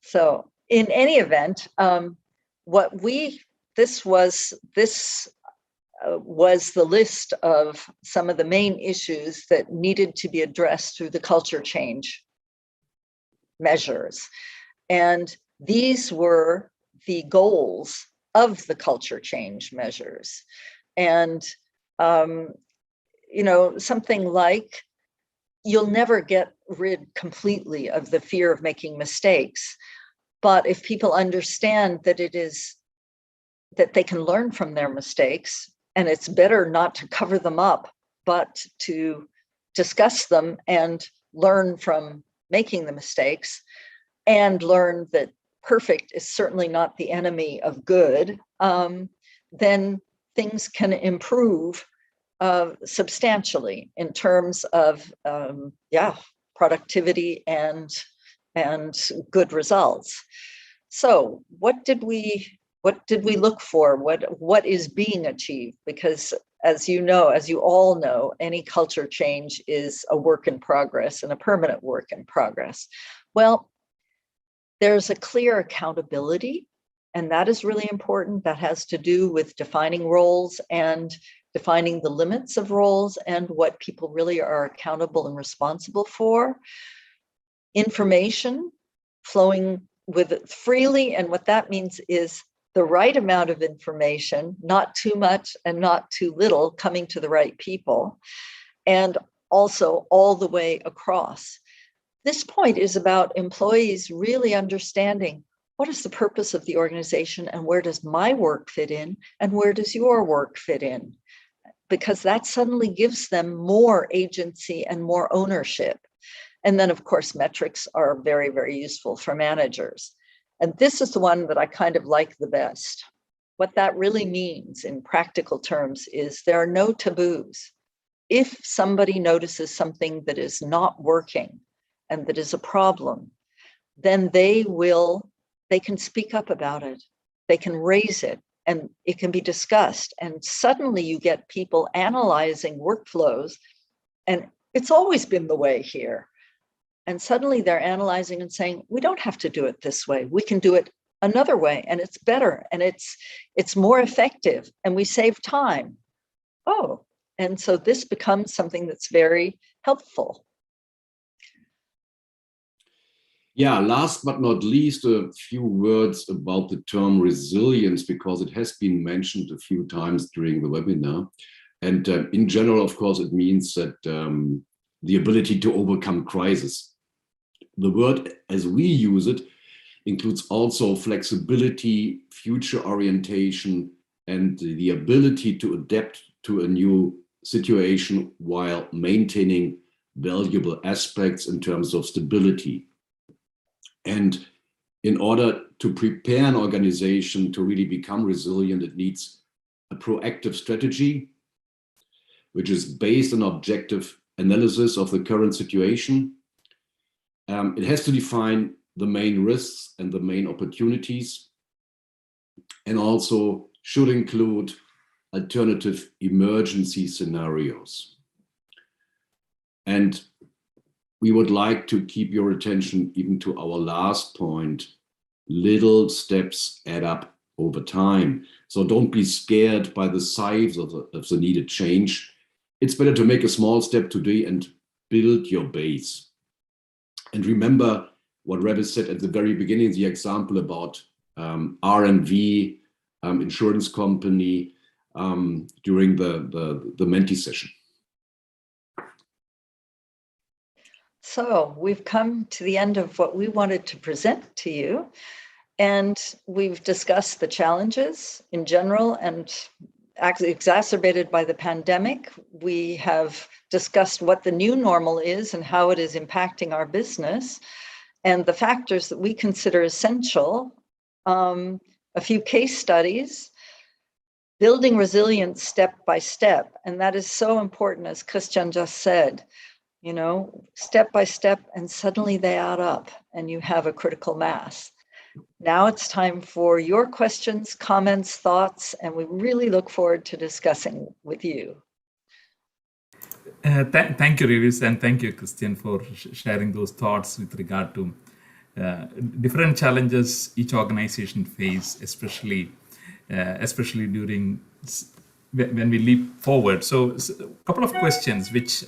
C: So in any event, this was the list of some of the main issues that needed to be addressed through the culture change measures. And these were the goals of the culture change measures. And, something like, you'll never get rid completely of the fear of making mistakes. But if people understand that that they can learn from their mistakes, and it's better not to cover them up, but to discuss them and learn from making the mistakes, and learn that perfect is certainly not the enemy of good, then things can improve substantially in terms of, productivity and good results. So what did we look for? What is being achieved? Because as you all know, any culture change is a work in progress and a permanent work in progress. Well, there's a clear accountability, and that is really important. That has to do with defining roles and defining the limits of roles and what people really are accountable and responsible for. Information flowing with it freely, and what that means is the right amount of information, not too much and not too little, coming to the right people, and also all the way across. This point is about employees really understanding what is the purpose of the organization and where does my work fit in and where does your work fit in, because that suddenly gives them more agency and more ownership. And then, of course, metrics are very, very useful for managers. And this is the one that I kind of like the best. What that really means in practical terms is there are no taboos. If somebody notices something that is not working and that is a problem, then they can speak up about it. They can raise it and it can be discussed. And suddenly you get people analyzing workflows, and it's always been the way here. And suddenly they're analyzing and saying, we don't have to do it this way. We can do it another way, and it's better, and it's more effective, and we save time. Oh, and so this becomes something that's very helpful.
D: Yeah, last but not least, a few words about the term resilience, because it has been mentioned a few times during the webinar. And in general, of course, it means that the ability to overcome crisis. The word as we use it includes also flexibility, future orientation, and the ability to adapt to a new situation while maintaining valuable aspects in terms of stability. And in order to prepare an organization to really become resilient, it needs a proactive strategy, which is based on objective analysis of the current situation. It has to define the main risks and the main opportunities, and also should include alternative emergency scenarios. And we would like to keep your attention even to our last point. Little steps add up over time. So don't be scared by the size of the needed change. It's better to make a small step today and build your base. And remember what Rebbe said at the very beginning, the example about R&V, insurance company, during the Menti session.
C: So we've come to the end of what we wanted to present to you, and we've discussed the challenges in general and exacerbated by the pandemic. We have discussed what the new normal is and how it is impacting our business and the factors that we consider essential. A few case studies, building resilience step by step. And that is so important, as Christian just said, step by step, and suddenly they add up and you have a critical mass. Now it's time for your questions, comments, thoughts, and we really look forward to discussing with you.
A: Thank you, Revis, and thank you, Christian, for sharing those thoughts with regard to different challenges each organization face, especially during when we leap forward. So a couple of questions which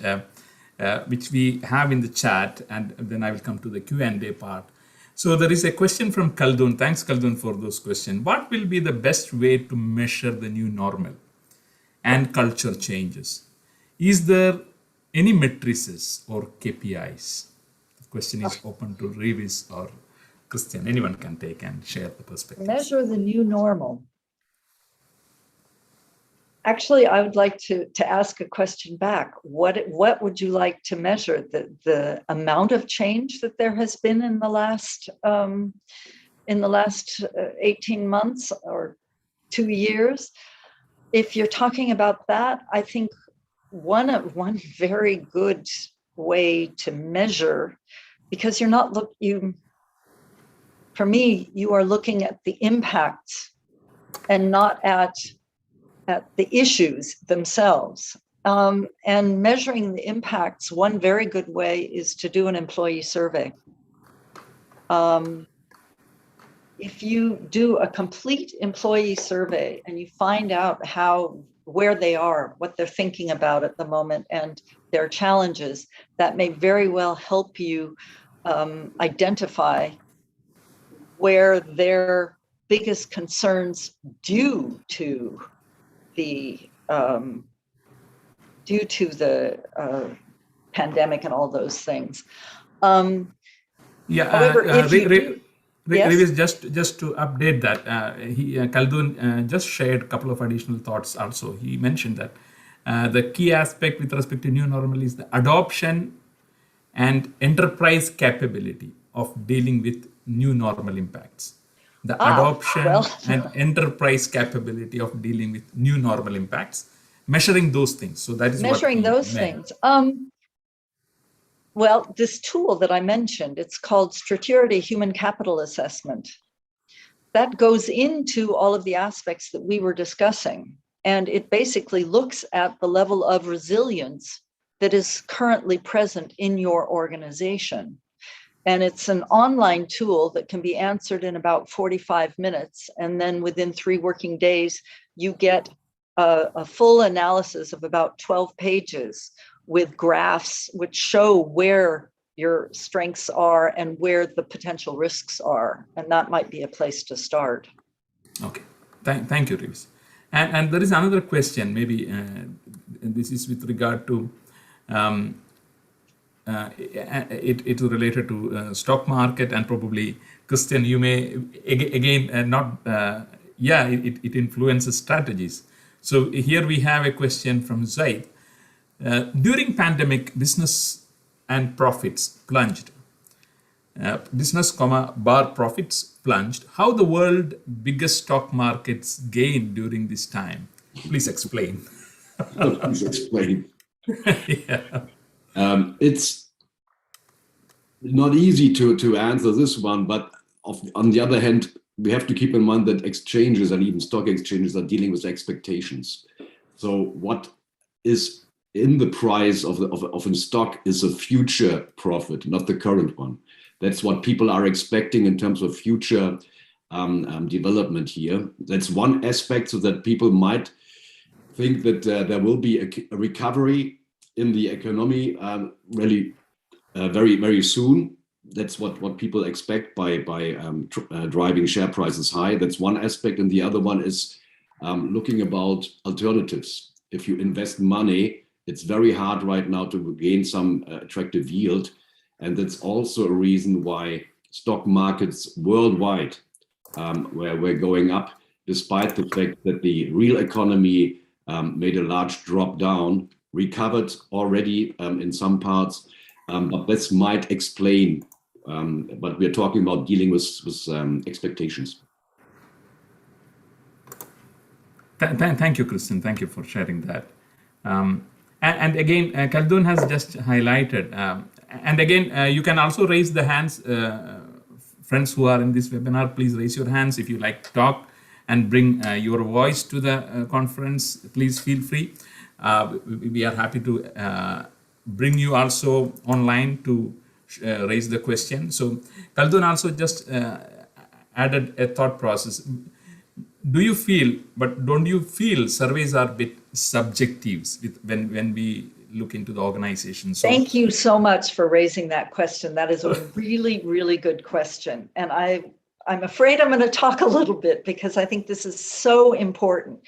A: we have in the chat, and then I will come to the Q&A part. So there is a question from Khaldun. Thanks, Khaldun, for those questions. What will be the best way to measure the new normal and culture changes? Is there any matrices or KPIs? The question is open to Revis or Christian. Anyone can take and share the perspective.
C: Measure the new normal. Actually, I would like to ask a question back. What would you like to measure? The amount of change that there has been in the last 18 months or 2 years? If you're talking about that, I think one very good way to measure, because you're not for me, you are looking at the impacts and not at the issues themselves. And measuring the impacts, one very good way is to do an employee survey. If you do a complete employee survey and you find out where they are, what they're thinking about at the moment, and their challenges, that may very well help you identify where their biggest concerns due to the pandemic and all those things.
A: Yeah.
C: However,
A: Revis, just to update that, Khaldun just shared a couple of additional thoughts also. He mentioned that the key aspect with respect to new normal is the adoption and enterprise capability of dealing with new normal impacts. The adoption and enterprise capability of dealing with new normal impacts, measuring those things. So that is
C: measuring
A: what
C: those
A: meant.
C: things. Well, this tool that I mentioned, it's called Straturity Human Capital Assessment. That goes into all of the aspects that we were discussing. And it basically looks at the level of resilience that is currently present in your organization. And it's an online tool that can be answered in about 45 minutes. And then within 3 working days, you get a full analysis of about 12 pages with graphs which show where your strengths are and where the potential risks are. And that might be a place to start.
A: Okay, thank you, Revis. And there is another question, maybe this is with regard to, it is related to stock market, and probably, Christian, you may, again, it influences strategies. So here we have a question from Zaid. During pandemic, business and profits plunged. Business, bar profits plunged. How the world biggest stock markets gained during this time? Please explain.
D: Please explain.
A: Yeah.
D: It's not easy to answer this one, but on the other hand, we have to keep in mind that exchanges and even stock exchanges are dealing with expectations. So what is in the price of a stock is a future profit, not the current one. That's what people are expecting in terms of future development here. That's one aspect, so that people might think that there will be a recovery in the economy really very, very soon. That's what people expect by driving share prices high. That's one aspect. And the other one is looking about alternatives. If you invest money, it's very hard right now to gain some attractive yield. And that's also a reason why stock markets worldwide were going up, despite the fact that the real economy made a large drop down, recovered already in some parts. But this might explain, but we're talking about dealing with expectations.
A: Thank you, Christian. Thank you for sharing that. And again, Khaldun has just highlighted, and again, you can also raise the hands, friends who are in this webinar, please raise your hands if you like to talk and bring your voice to the conference. Please feel free. We are happy to bring you also online to raise the question. So Khaldun also just added a thought process. Do you feel, but don't you feel surveys are a bit subjective when we look into the organization? So,
C: thank you so much for raising that question. That is a really, really good question. And I'm afraid I'm going to talk a little bit because I think this is so important.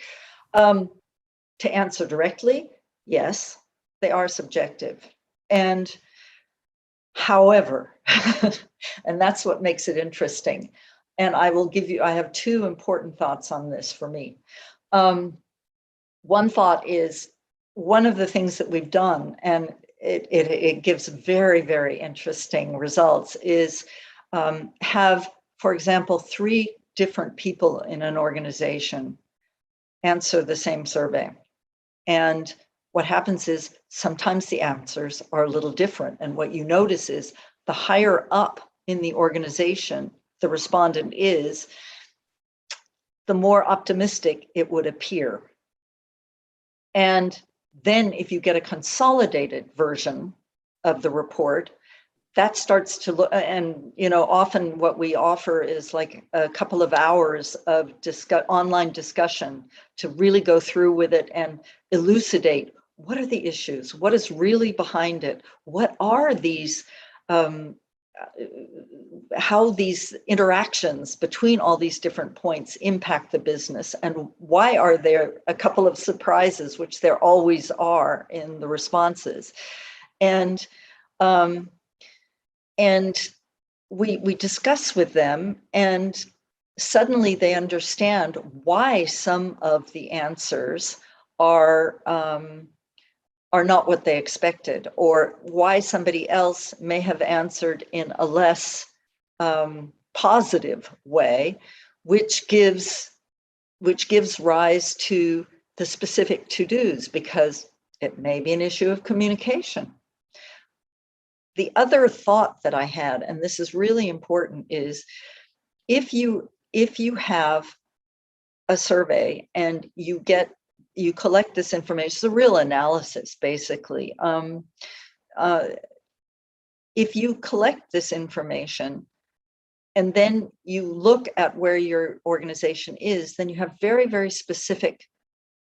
C: To answer directly, yes, they are subjective. And however, and that's what makes it interesting. And I have 2 important thoughts on this for me. One thought is, one of the things that we've done, and it gives very, very interesting results, is have, for example, 3 different people in an organization answer the same survey. And what happens is sometimes the answers are a little different. And what you notice is the higher up in the organization the respondent is, the more optimistic it would appear. And then if you get a consolidated version of the report, that starts to look, and often what we offer is like a couple of hours of online discussion to really go through with it and elucidate what are the issues, what is really behind it, what are these, how these interactions between all these different points impact the business, and why are there a couple of surprises, which there always are in the responses. And we discuss with them, and suddenly they understand why some of the answers are not what they expected, or why somebody else may have answered in a less positive way, which gives rise to the specific to-dos, because it may be an issue of communication. The other thought that I had, and this is really important, is if you have a survey and you collect this information, it's a real analysis, basically. If you collect this information and then you look at where your organization is, then you have very, very specific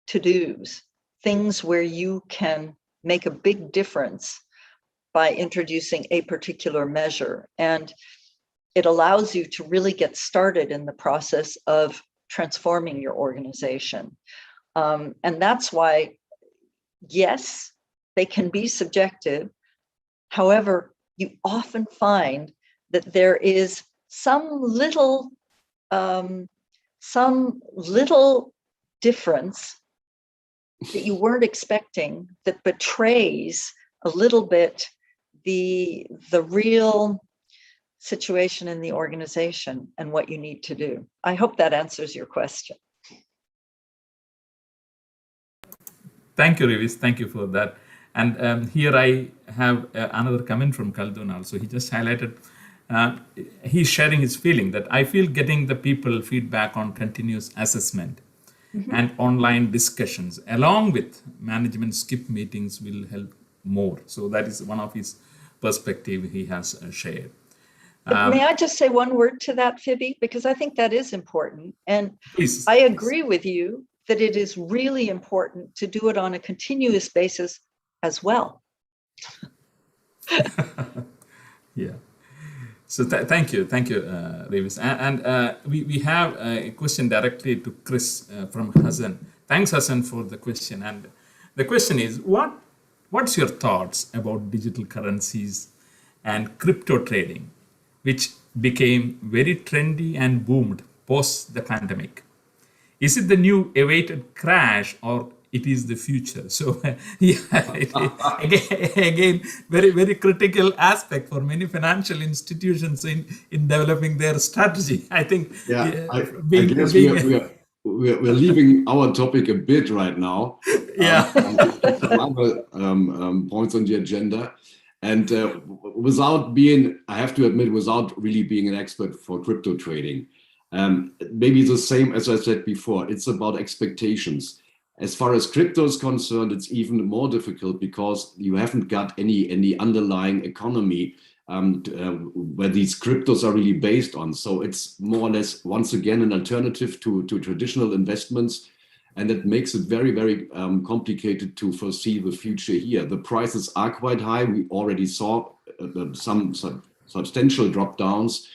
C: to-dos, things where you can make a big difference by introducing a particular measure. And it allows you to really get started in the process of transforming your organization. And that's why, yes, they can be subjective. However, you often find that there is some little difference that you weren't expecting that betrays a little bit the real situation in the organization and what you need to do. I hope that answers your question.
A: Thank you, Revis. Thank you for that. And here I have another comment from Khaldun also. He just highlighted, he's sharing his feeling that I feel getting the people feedback on continuous assessment and online discussions along with management skip meetings will help more. So that is one of his perspective he has shared.
C: May I just say one word to that, Phoebe? Because I think that is important. And
A: Please,
C: I agree with you that it is really important to do it on a continuous basis as well.
A: Yeah. So thank you, Revis. And we have a question directly to Chris from Hassan. Thanks, Hassan, for the question. And the question is, what's your thoughts about digital currencies and crypto trading, which became very trendy and boomed post the pandemic? Is it the new awaited crash, or it is the future? So again, very, very critical aspect for many financial institutions in developing their strategy. I think.
D: Yeah, I guess we're leaving our topic a bit right now.
A: Yeah.
D: Some other points on the agenda. And I have to admit, without really being an expert for crypto trading, maybe the same as I said before, it's about expectations. As far as crypto is concerned, it's even more difficult because you haven't got any underlying economy where these cryptos are really based on. So it's more or less, once again, an alternative to traditional investments. And that makes it very, very complicated to foresee the future here. The prices are quite high. We already saw some substantial drop downs.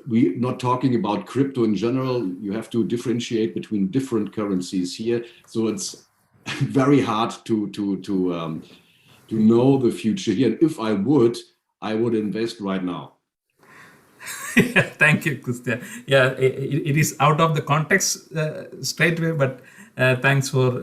D: We're not talking about crypto in general. You have to differentiate between different currencies here. So it's very hard to know the future here. And if I would invest right now.
A: Thank you, Christian. Yeah, it is out of the context straight away, but thanks for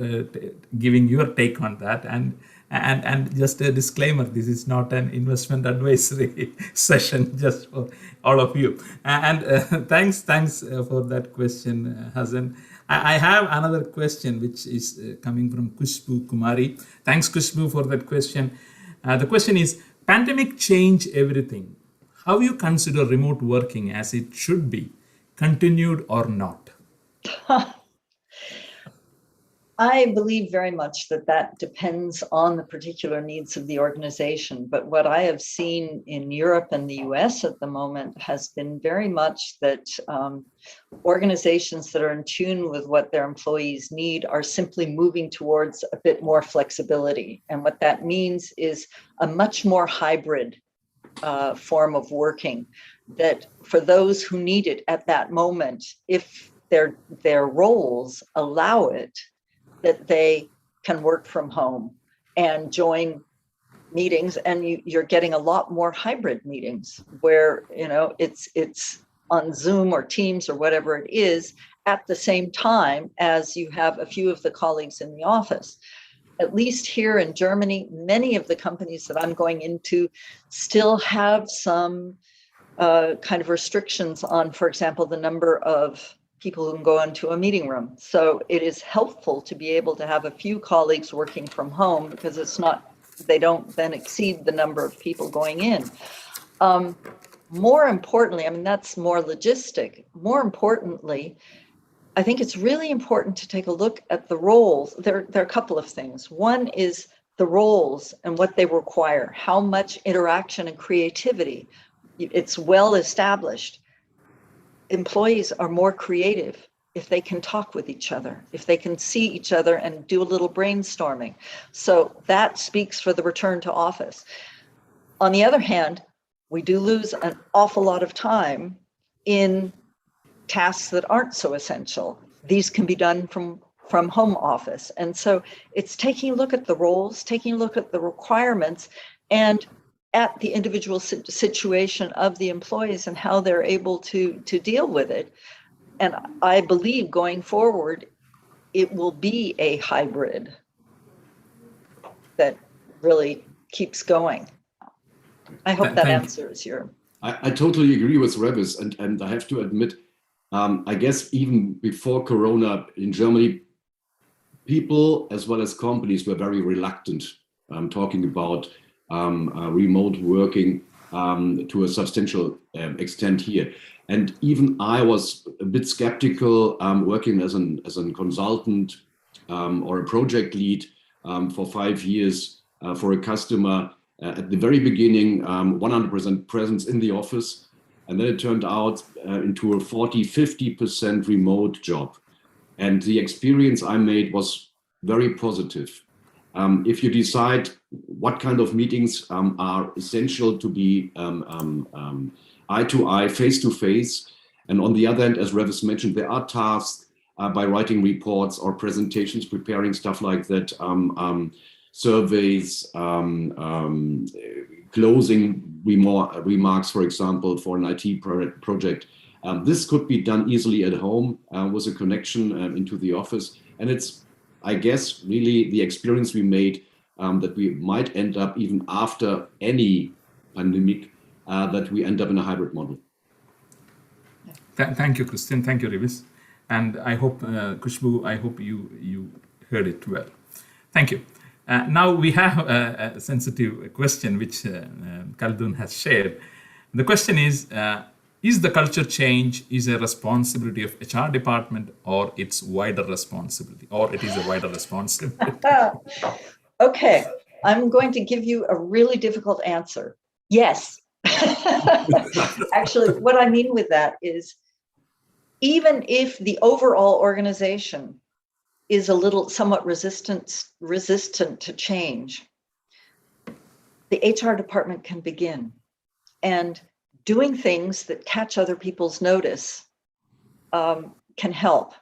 A: giving your take on that. And just a disclaimer, this is not an investment advisory session, just for all of you. And thanks for that question, Hassan. I have another question, which is coming from Kushbu Kumari. Thanks, Kushbu, for that question. The question is, pandemic changed everything. How you consider remote working as it should be, continued or not?
C: I believe very much that that depends on the particular needs of the organization. But what I have seen in Europe and the US at the moment has been very much that organizations that are in tune with what their employees need are simply moving towards a bit more flexibility. And what that means is a much more hybrid form of working, that for those who need it at that moment, if their roles allow it, that they can work from home and join meetings, and you're getting a lot more hybrid meetings where it's on Zoom or Teams or whatever it is at the same time as you have a few of the colleagues in the office. At least here in Germany, many of the companies that I'm going into still have some kind of restrictions on, for example, the number of people who can go into a meeting room. So it is helpful to be able to have a few colleagues working from home, because they don't then exceed the number of people going in. More importantly, I mean, that's more logistic. More importantly, I think it's really important to take a look at the roles. There are a couple of things. One is the roles and what they require, how much interaction and creativity. It's well established. Employees are more creative if they can talk with each other, if they can see each other and do a little brainstorming. So that speaks for the return to office. On the other hand, we do lose an awful lot of time in tasks that aren't so essential. These can be done from home office. And so it's taking a look at the roles, taking a look at the requirements, and at the individual situation of the employees and how they're able to deal with it. And I believe going forward, it will be a hybrid that really keeps going. I hope that answers your...
D: I totally agree with Revis, and I have to admit, I guess even before Corona in Germany, people as well as companies were very reluctant talking about remote working to a substantial extent here. And even I was a bit skeptical working as a consultant or a project lead for 5 years for a customer. At the very beginning, 100% presence in the office. And then it turned out into a 40-50% remote job. And the experience I made was very positive. If you decide what kind of meetings are essential to be eye to eye, face to face, and on the other hand, as Revis mentioned, there are tasks by writing reports or presentations, preparing stuff like that, surveys, closing remarks, for example, for an IT project. This could be done easily at home with a connection into the office. And it's, I guess, really the experience we made that we might end up even after any pandemic, that we end up in a hybrid model.
A: Thank you, Christian. Thank you, Revis. And I hope, Kushbu, I hope you heard it well. Thank you. Now we have a sensitive question which Khaldun has shared. The question is the culture change is a responsibility of HR department, or it's wider responsibility, or it is a wider responsibility?
C: Okay, I'm going to give you a really difficult answer. Yes. Actually, what I mean with that is, even if the overall organization is a little somewhat resistant to change, the HR department can begin. And doing things that catch other people's notice can help.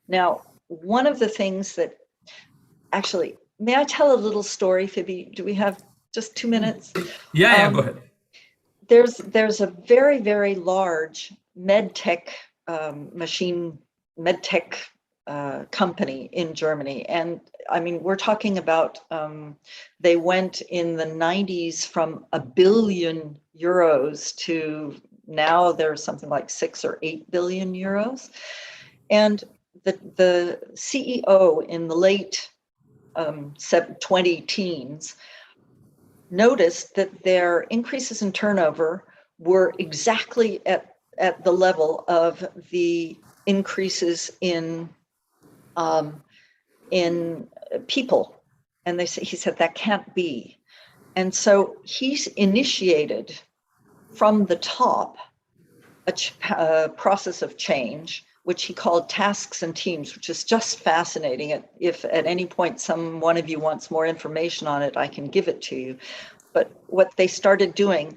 C: Now, one of the things that actually, may I tell a little story, Phoebe? Do we have just 2 minutes?
A: Yeah, go ahead.
C: There's a very, very large medtech company in Germany. And I mean, we're talking about, they went in the 90s from €1 billion to now there's something like 6 or 8 billion euros. And the CEO in the late 20 teens noticed that their increases in turnover were exactly at the level of the increases in people. And he said, that can't be. And so he's initiated from the top a process of change, which he called tasks and teams, which is just fascinating. If at any point one of you wants more information on it, I can give it to you. But what they started doing,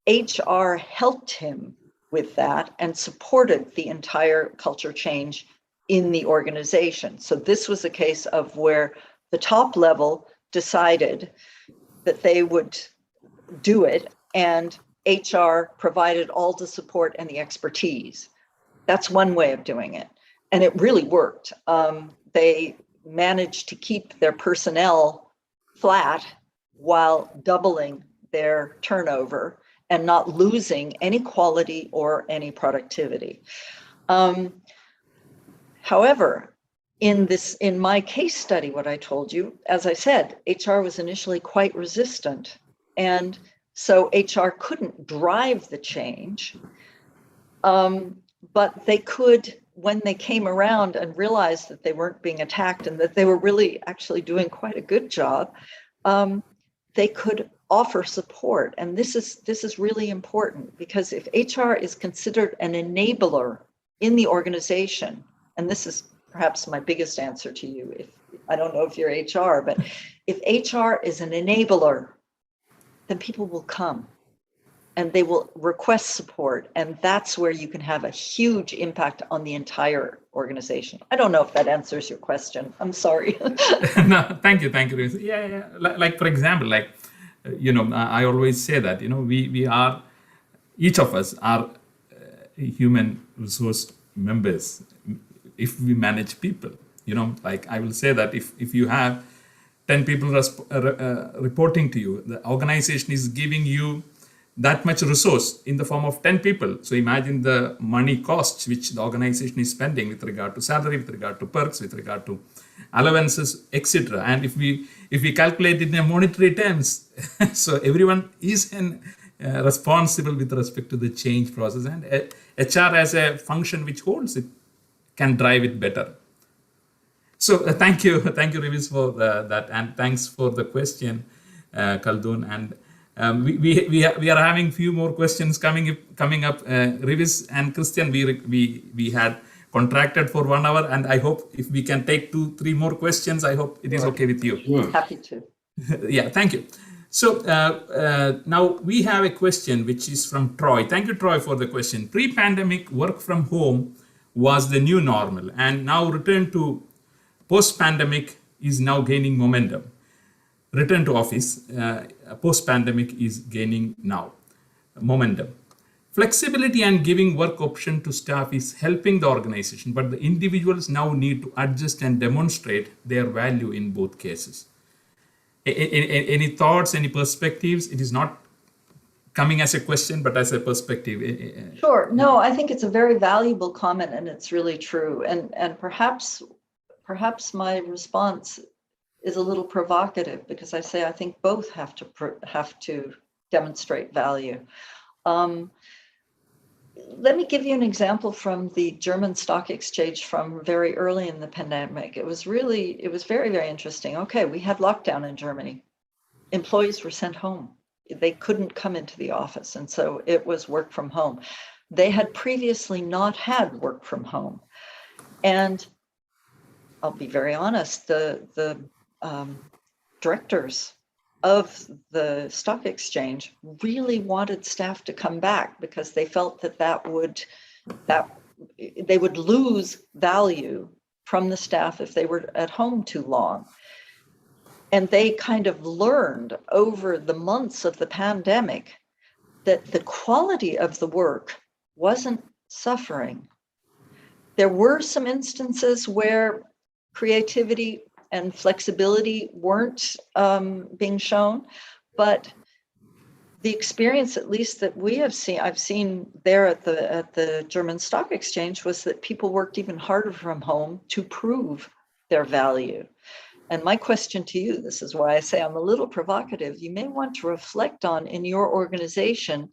C: HR helped him with that and supported the entire culture change in the organization. So this was a case of where the top level decided that they would do it, and HR provided all the support and the expertise. That's one way of doing it. And it really worked. They managed to keep their personnel flat while doubling their turnover and not losing any quality or any productivity. However, in my case study, what I told you, as I said, HR was initially quite resistant. And so HR couldn't drive the change, but they could, when they came around and realized that they weren't being attacked and that they were really actually doing quite a good job, they could offer support. And this is really important, because if HR is considered an enabler in the organization, and this is perhaps my biggest answer to you, if I don't know if you're HR, but if HR is an enabler, then people will come and they will request support. And that's where you can have a huge impact on the entire organization. I don't know if that answers your question. I'm sorry.
A: No, thank you, Riz. Yeah. Like for example, I always say that, we are, each of us are human resource members if we manage people. I will say that if you have 10 people reporting to you, the organization is giving you that much resource in the form of 10 people. So imagine the money costs which the organization is spending with regard to salary, with regard to perks, with regard to allowances, etc. And if we calculate it in monetary terms, so everyone is responsible with respect to the change process, and HR as a function which holds it can drive it better. So thank you, Rivis, for that, and thanks for the question, Khaldun. And we are having few more questions coming up. Rivis and Christian, we had contracted for 1 hour, and I hope if we can take 2-3 more questions, I hope it is okay with you.
D: Sure.
C: Happy to.
A: Yeah, thank you. So now we have a question which is from Troy. Thank you, Troy, for the question. Pre-pandemic, work from home was the new normal, and now return to post-pandemic is now gaining momentum. Return to office, post-pandemic is gaining now momentum. Flexibility and giving work option to staff is helping the organization, but the individuals now need to adjust and demonstrate their value in both cases. Any thoughts, any perspectives? It is not coming as a question, but as a perspective.
C: Sure. No, I think it's a very valuable comment, and it's really true. And perhaps my response is a little provocative, because I say I think both have to demonstrate value. Let me give you an example from the German stock exchange from very early in the pandemic. It was very, very interesting. Okay, we had lockdown in Germany. Employees were sent home. They couldn't come into the office, and so it was work from home. They had previously not had work from home. And I'll be very honest, the directors of the stock exchange really wanted staff to come back, because they felt that they would lose value from the staff if they were at home too long. And they kind of learned over the months of the pandemic that the quality of the work wasn't suffering. There were some instances where creativity and flexibility weren't being shown, but the experience, at least that we have seen, I've seen there at the German Stock Exchange, was that people worked even harder from home to prove their value. And my question to you, this is why I say I'm a little provocative, you may want to reflect on in your organization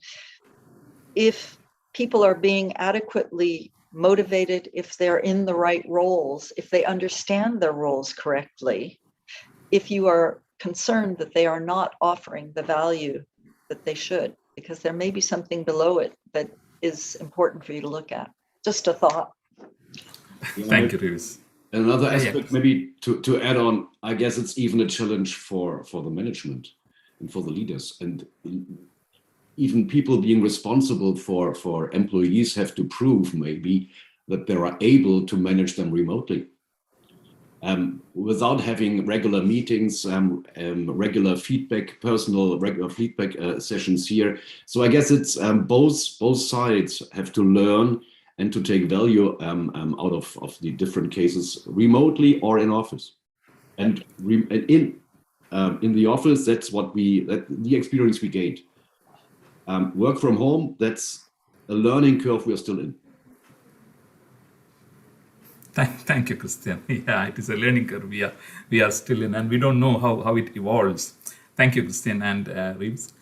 C: if people are being adequately motivated, if they're in the right roles, if they understand their roles correctly, if you are concerned that they are not offering the value that they should, because there may be something below it that is important for you to look at. Just a thought.
A: Thank you, Reeves.
D: Another aspect, maybe to add on, I guess it's even a challenge for the management and for the leaders, and even people being responsible for employees have to prove maybe that they are able to manage them remotely. Without having regular meetings, regular feedback, regular feedback sessions here. So I guess it's both sides have to learn and to take value out of the different cases, remotely or in office. And in the office, that's the experience we gained. Work from home, that's a learning curve we're still in.
A: Thank you, Christian. Yeah, it is a learning curve we are still in, and we don't know how it evolves. Thank you, Christian and Reeves.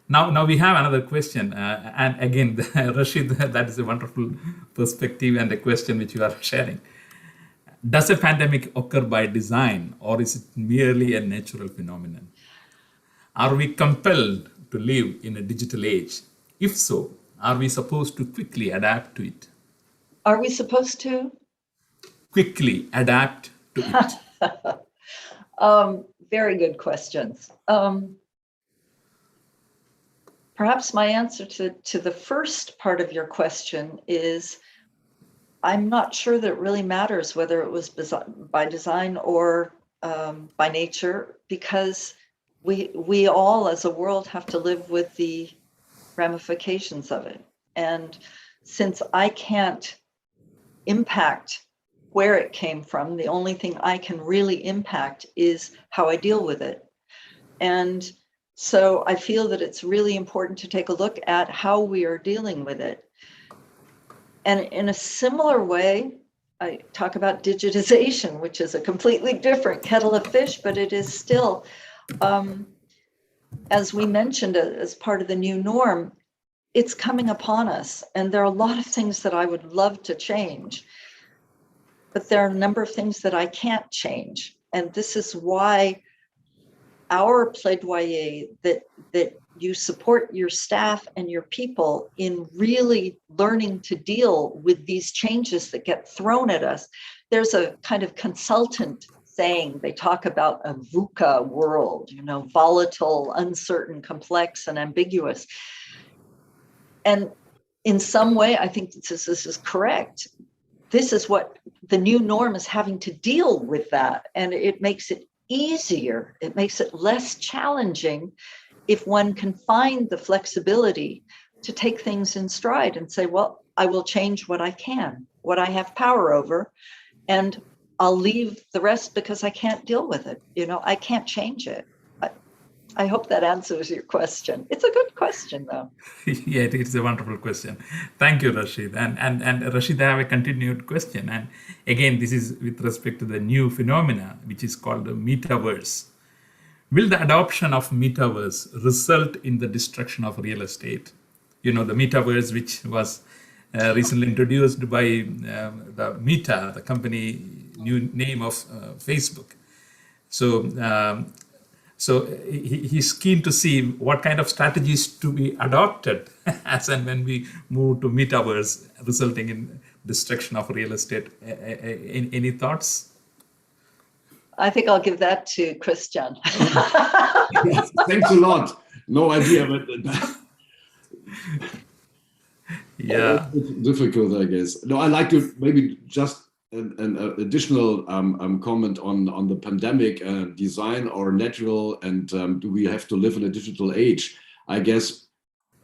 A: Now we have another question, and again, Rashid, that is a wonderful perspective and a question which you are sharing. Does a pandemic occur by design, or is it merely a natural phenomenon? Are we compelled to live in a digital age? If so, are we supposed to quickly adapt to it?
C: Are we supposed to?
A: Quickly adapt to it?
C: Very good questions. Perhaps my answer to the first part of your question is, I'm not sure that it really matters whether it was by design or by nature, because we all as a world have to live with the ramifications of it. And since I can't impact where it came from, the only thing I can really impact is how I deal with it. And so I feel that it's really important to take a look at how we are dealing with it. And in a similar way, I talk about digitization, which is a completely different kettle of fish, but it is still, as we mentioned, as part of the new norm, it's coming upon us. And there are a lot of things that I would love to change, but there are a number of things that I can't change. And this is why our plaidoyer that you support your staff and your people in really learning to deal with these changes that get thrown at us. There's a kind of consultant saying, they talk about a VUCA world, volatile, uncertain, complex, and ambiguous. And in some way, I think this is correct. This is what the new norm is having to deal with that. And it makes it easier. It makes it less challenging if one can find the flexibility to take things in stride and say, well, I will change what I can, what I have power over, and I'll leave the rest because I can't deal with it. I can't change it. I hope that answers your question. It's a good question, though.
A: Yeah, it is a wonderful question. Thank you, Rashid. And Rashid, I have a continued question. And again, this is with respect to the new phenomena, which is called the metaverse. Will the adoption of metaverse result in the destruction of real estate? The metaverse, which was recently introduced by the Meta, the company new name of Facebook. So he's keen to see what kind of strategies to be adopted as and when we move to metaverse, resulting in destruction of real estate. Any thoughts?
C: I think I'll give that to Christian.
D: Yes, thanks a lot. No idea, but
A: yeah,
D: it's difficult, I guess. No, I like to maybe just an additional comment on the pandemic design or natural, and do we have to live in a digital age? I guess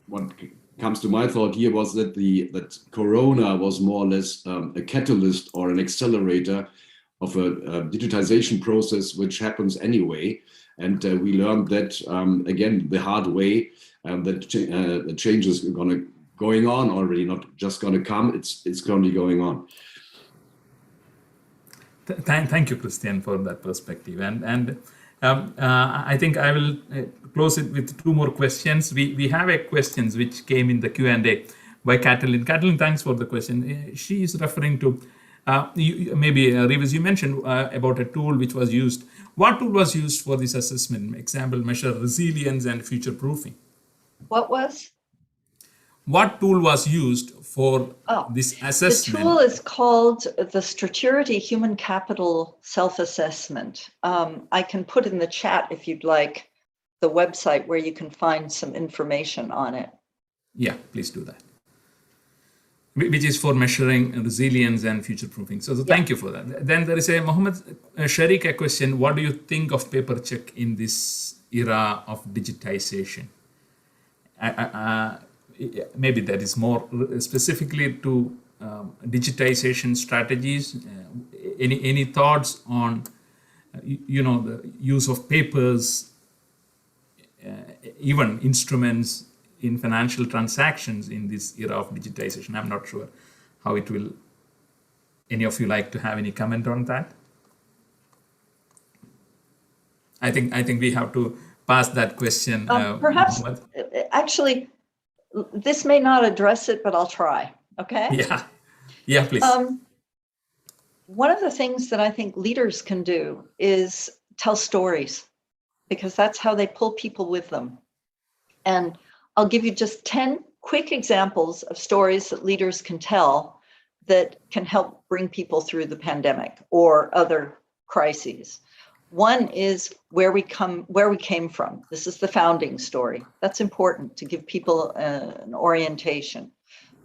D: what comes to my thought here was that that Corona was more or less a catalyst or an accelerator of a digitization process which happens anyway, and we learned that again the hard way the change is going on already, not just going to come. It's currently going on.
A: Thank you, Christian, for that perspective. And I think I will close it with two more questions. We have a questions which came in the Q&A by Catalin. Catalin, thanks for the question. She is referring to maybe Revis, you mentioned about a tool which was used. What tool was used for this assessment? Example, measure resilience and future proofing.
C: What was?
A: What tool was used for this assessment?
C: The tool is called the Straturity Human Capital Self-Assessment. I can put in the chat, if you'd like, the website where you can find some information on it.
A: Yeah, please do that. Which is for measuring resilience and future proofing. So thank you for that. Then there is a Mohammed Sharik a question. What do you think of paper check in this era of digitization? Maybe that is more specifically to digitization strategies. Any thoughts on the use of papers, even instruments in financial transactions in this era of digitization? I'm not sure how it will. Any of you like to have any comment on that? I think we have to pass that question.
C: Perhaps, actually, this may not address it, but I'll try. Okay?
A: Yeah, please.
C: One of the things that I think leaders can do is tell stories, because that's how they pull people with them. And I'll give you just 10 quick examples of stories that leaders can tell that can help bring people through the pandemic or other crises. One is where we came from. This is the founding story. That's important to give people an orientation.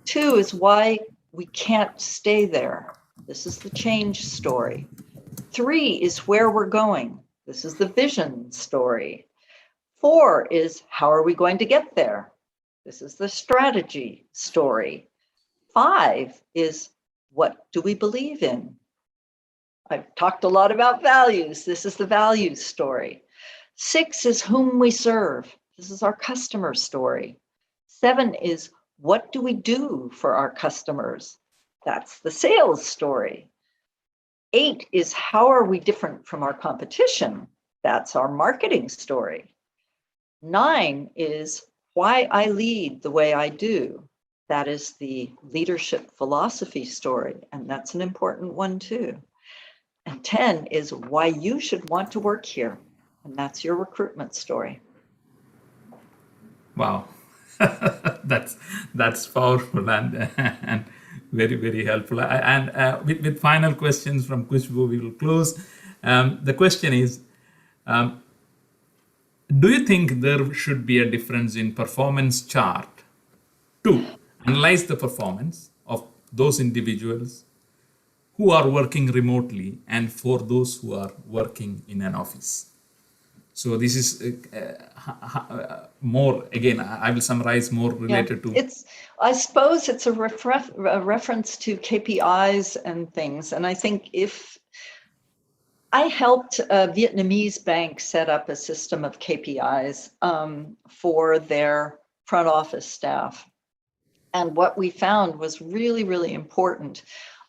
C: Two is why we can't stay there. This is the change story. Three is where we're going. This is the vision story. 4 is how are we going to get there? This is the strategy story. 5 is what do we believe in? I've talked a lot about values. This is the values story. 6 is whom we serve. This is our customer story. 7 is what do we do for our customers? That's the sales story. 8 is how are we different from our competition? That's our marketing story. 9 is why I lead the way I do. That is the leadership philosophy story, and that's an important one too. And 10 is why you should want to work here, and that's your recruitment story.
A: Wow, that's powerful and very, very helpful. And with final questions from Kushbu, we will close. The question is, do you think there should be a difference in performance chart to analyze the performance of those individuals who are working remotely and for those who are working in an office? So this is more, again, I will summarize more related to...
C: I suppose it's a reference to KPIs and things. And I think if I helped a Vietnamese bank set up a system of KPIs for their front office staff. And what we found was really, really important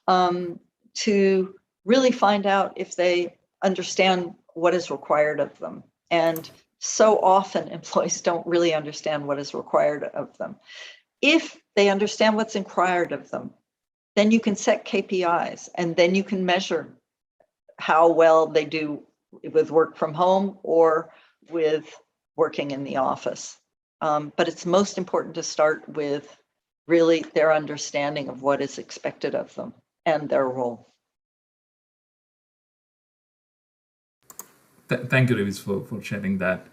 C: to really find out if they understand what is required of them. And so often employees don't really understand what is required of them. If they understand what's required of them, then you can set KPIs and then you can measure how well they do with work from home or with working in the office. But it's most important to start with really their understanding of what is expected of them and their role.
A: Thank you, Revis, for sharing that.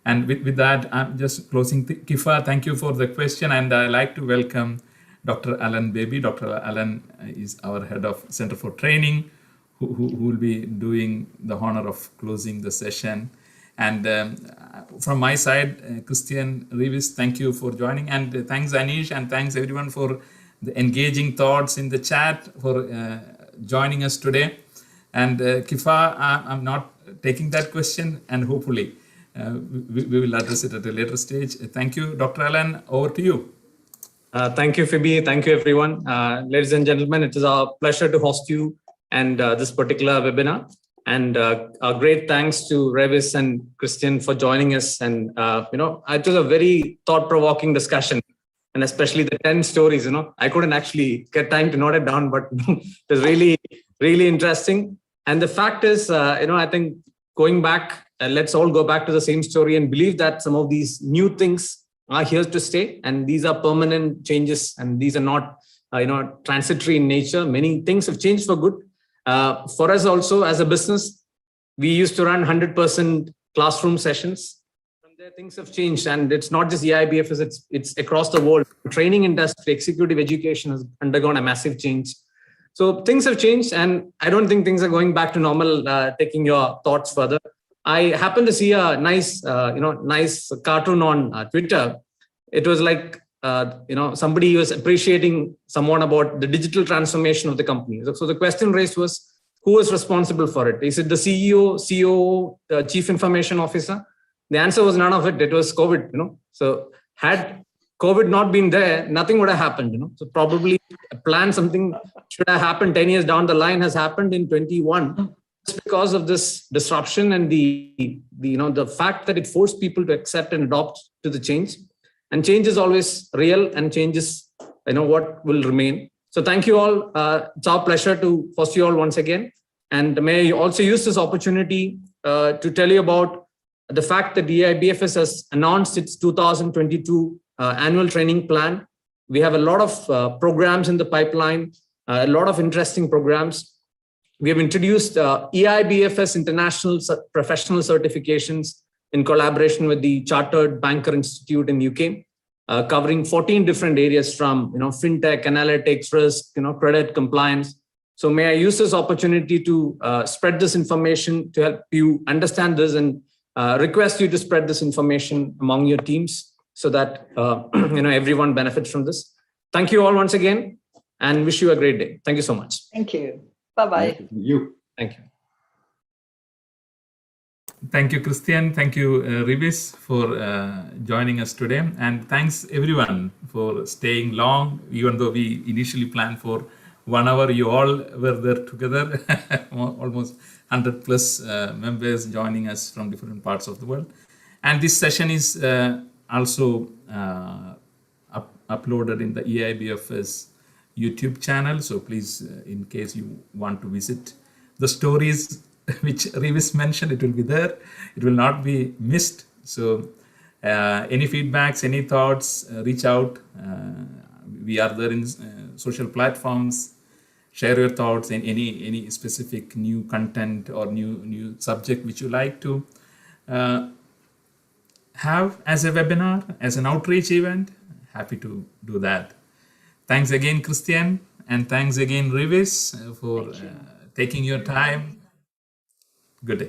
A: And with that, I'm just closing. Kifa, thank you for the question. And I'd like to welcome Dr. Alan Baby. Dr. Alan is our head of Center for Training, who will be doing the honor of closing the session. And from my side, Christian, Revis, thank you for joining. And thanks, Anish, and thanks everyone for the engaging thoughts in the chat, for joining us today. And Kifa, I'm not taking that question, and hopefully we will address it at a later stage. Thank you, Dr. Alan. Over to you.
E: Thank you, Phoebe. Thank you, everyone. Ladies and gentlemen, it is our pleasure to host you and this particular webinar. And a great thanks to Revis and Christian for joining us. And, it was a very thought-provoking discussion, and especially the 10 stories, I couldn't actually get time to note it down, but it was really, really interesting. And the fact is, I think going back, let's all go back to the same story and believe that some of these new things are here to stay, and these are permanent changes, and these are not, transitory in nature. Many things have changed for good. For us also as a business, we used to run 100% classroom sessions. From there, things have changed, and it's not just EIBFS, it's across the world. Training industry, executive education has undergone a massive change. So things have changed, and I don't think things are going back to normal. Taking your thoughts further, I happened to see a nice cartoon on Twitter. It was like, somebody was appreciating someone about the digital transformation of the company. So the question raised was, who was responsible for it? Is it the CEO, COO, the Chief Information Officer? The answer was none of it. It was COVID, So had COVID not been there, nothing would have happened, So probably a plan, something should have happened 10 years down the line, has happened in 21. Just because of this disruption and the fact that it forced people to accept and adopt to the change. And change is always real, and change is, what will remain. So thank you all. It's our pleasure to host you all once again. And may I also use this opportunity to tell you about the fact that EIBFS has announced its 2022 annual training plan. We have a lot of programs in the pipeline, a lot of interesting programs. We have introduced EIBFS International Professional Certifications in collaboration with the Chartered Banker Institute in UK, covering 14 different areas from fintech, analytics, risk, credit, compliance. So may I use this opportunity to spread this information to help you understand this, and request you to spread this information among your teams so that everyone benefits from this. Thank you all once again, and wish you a great day. Thank you so much.
C: Thank you. Bye-bye.
D: Thank you.
E: Thank you.
A: Thank you, Christian. Thank you, Rivis, for joining us today. And thanks, everyone, for staying long. Even though we initially planned for 1 hour, you all were there together. Almost 100 plus members joining us from different parts of the world. And this session is also uploaded in the EIBFS YouTube channel. So please, in case you want to visit the stories which Rivis mentioned, it will be there. It will not be missed. So any feedbacks, any thoughts, reach out. We are there in social platforms. Share your thoughts and any specific new content or new subject which you like to have as a webinar, as an outreach event. Happy to do that. Thanks again, Christian, and thanks again, Rivis, for taking your time. Good day.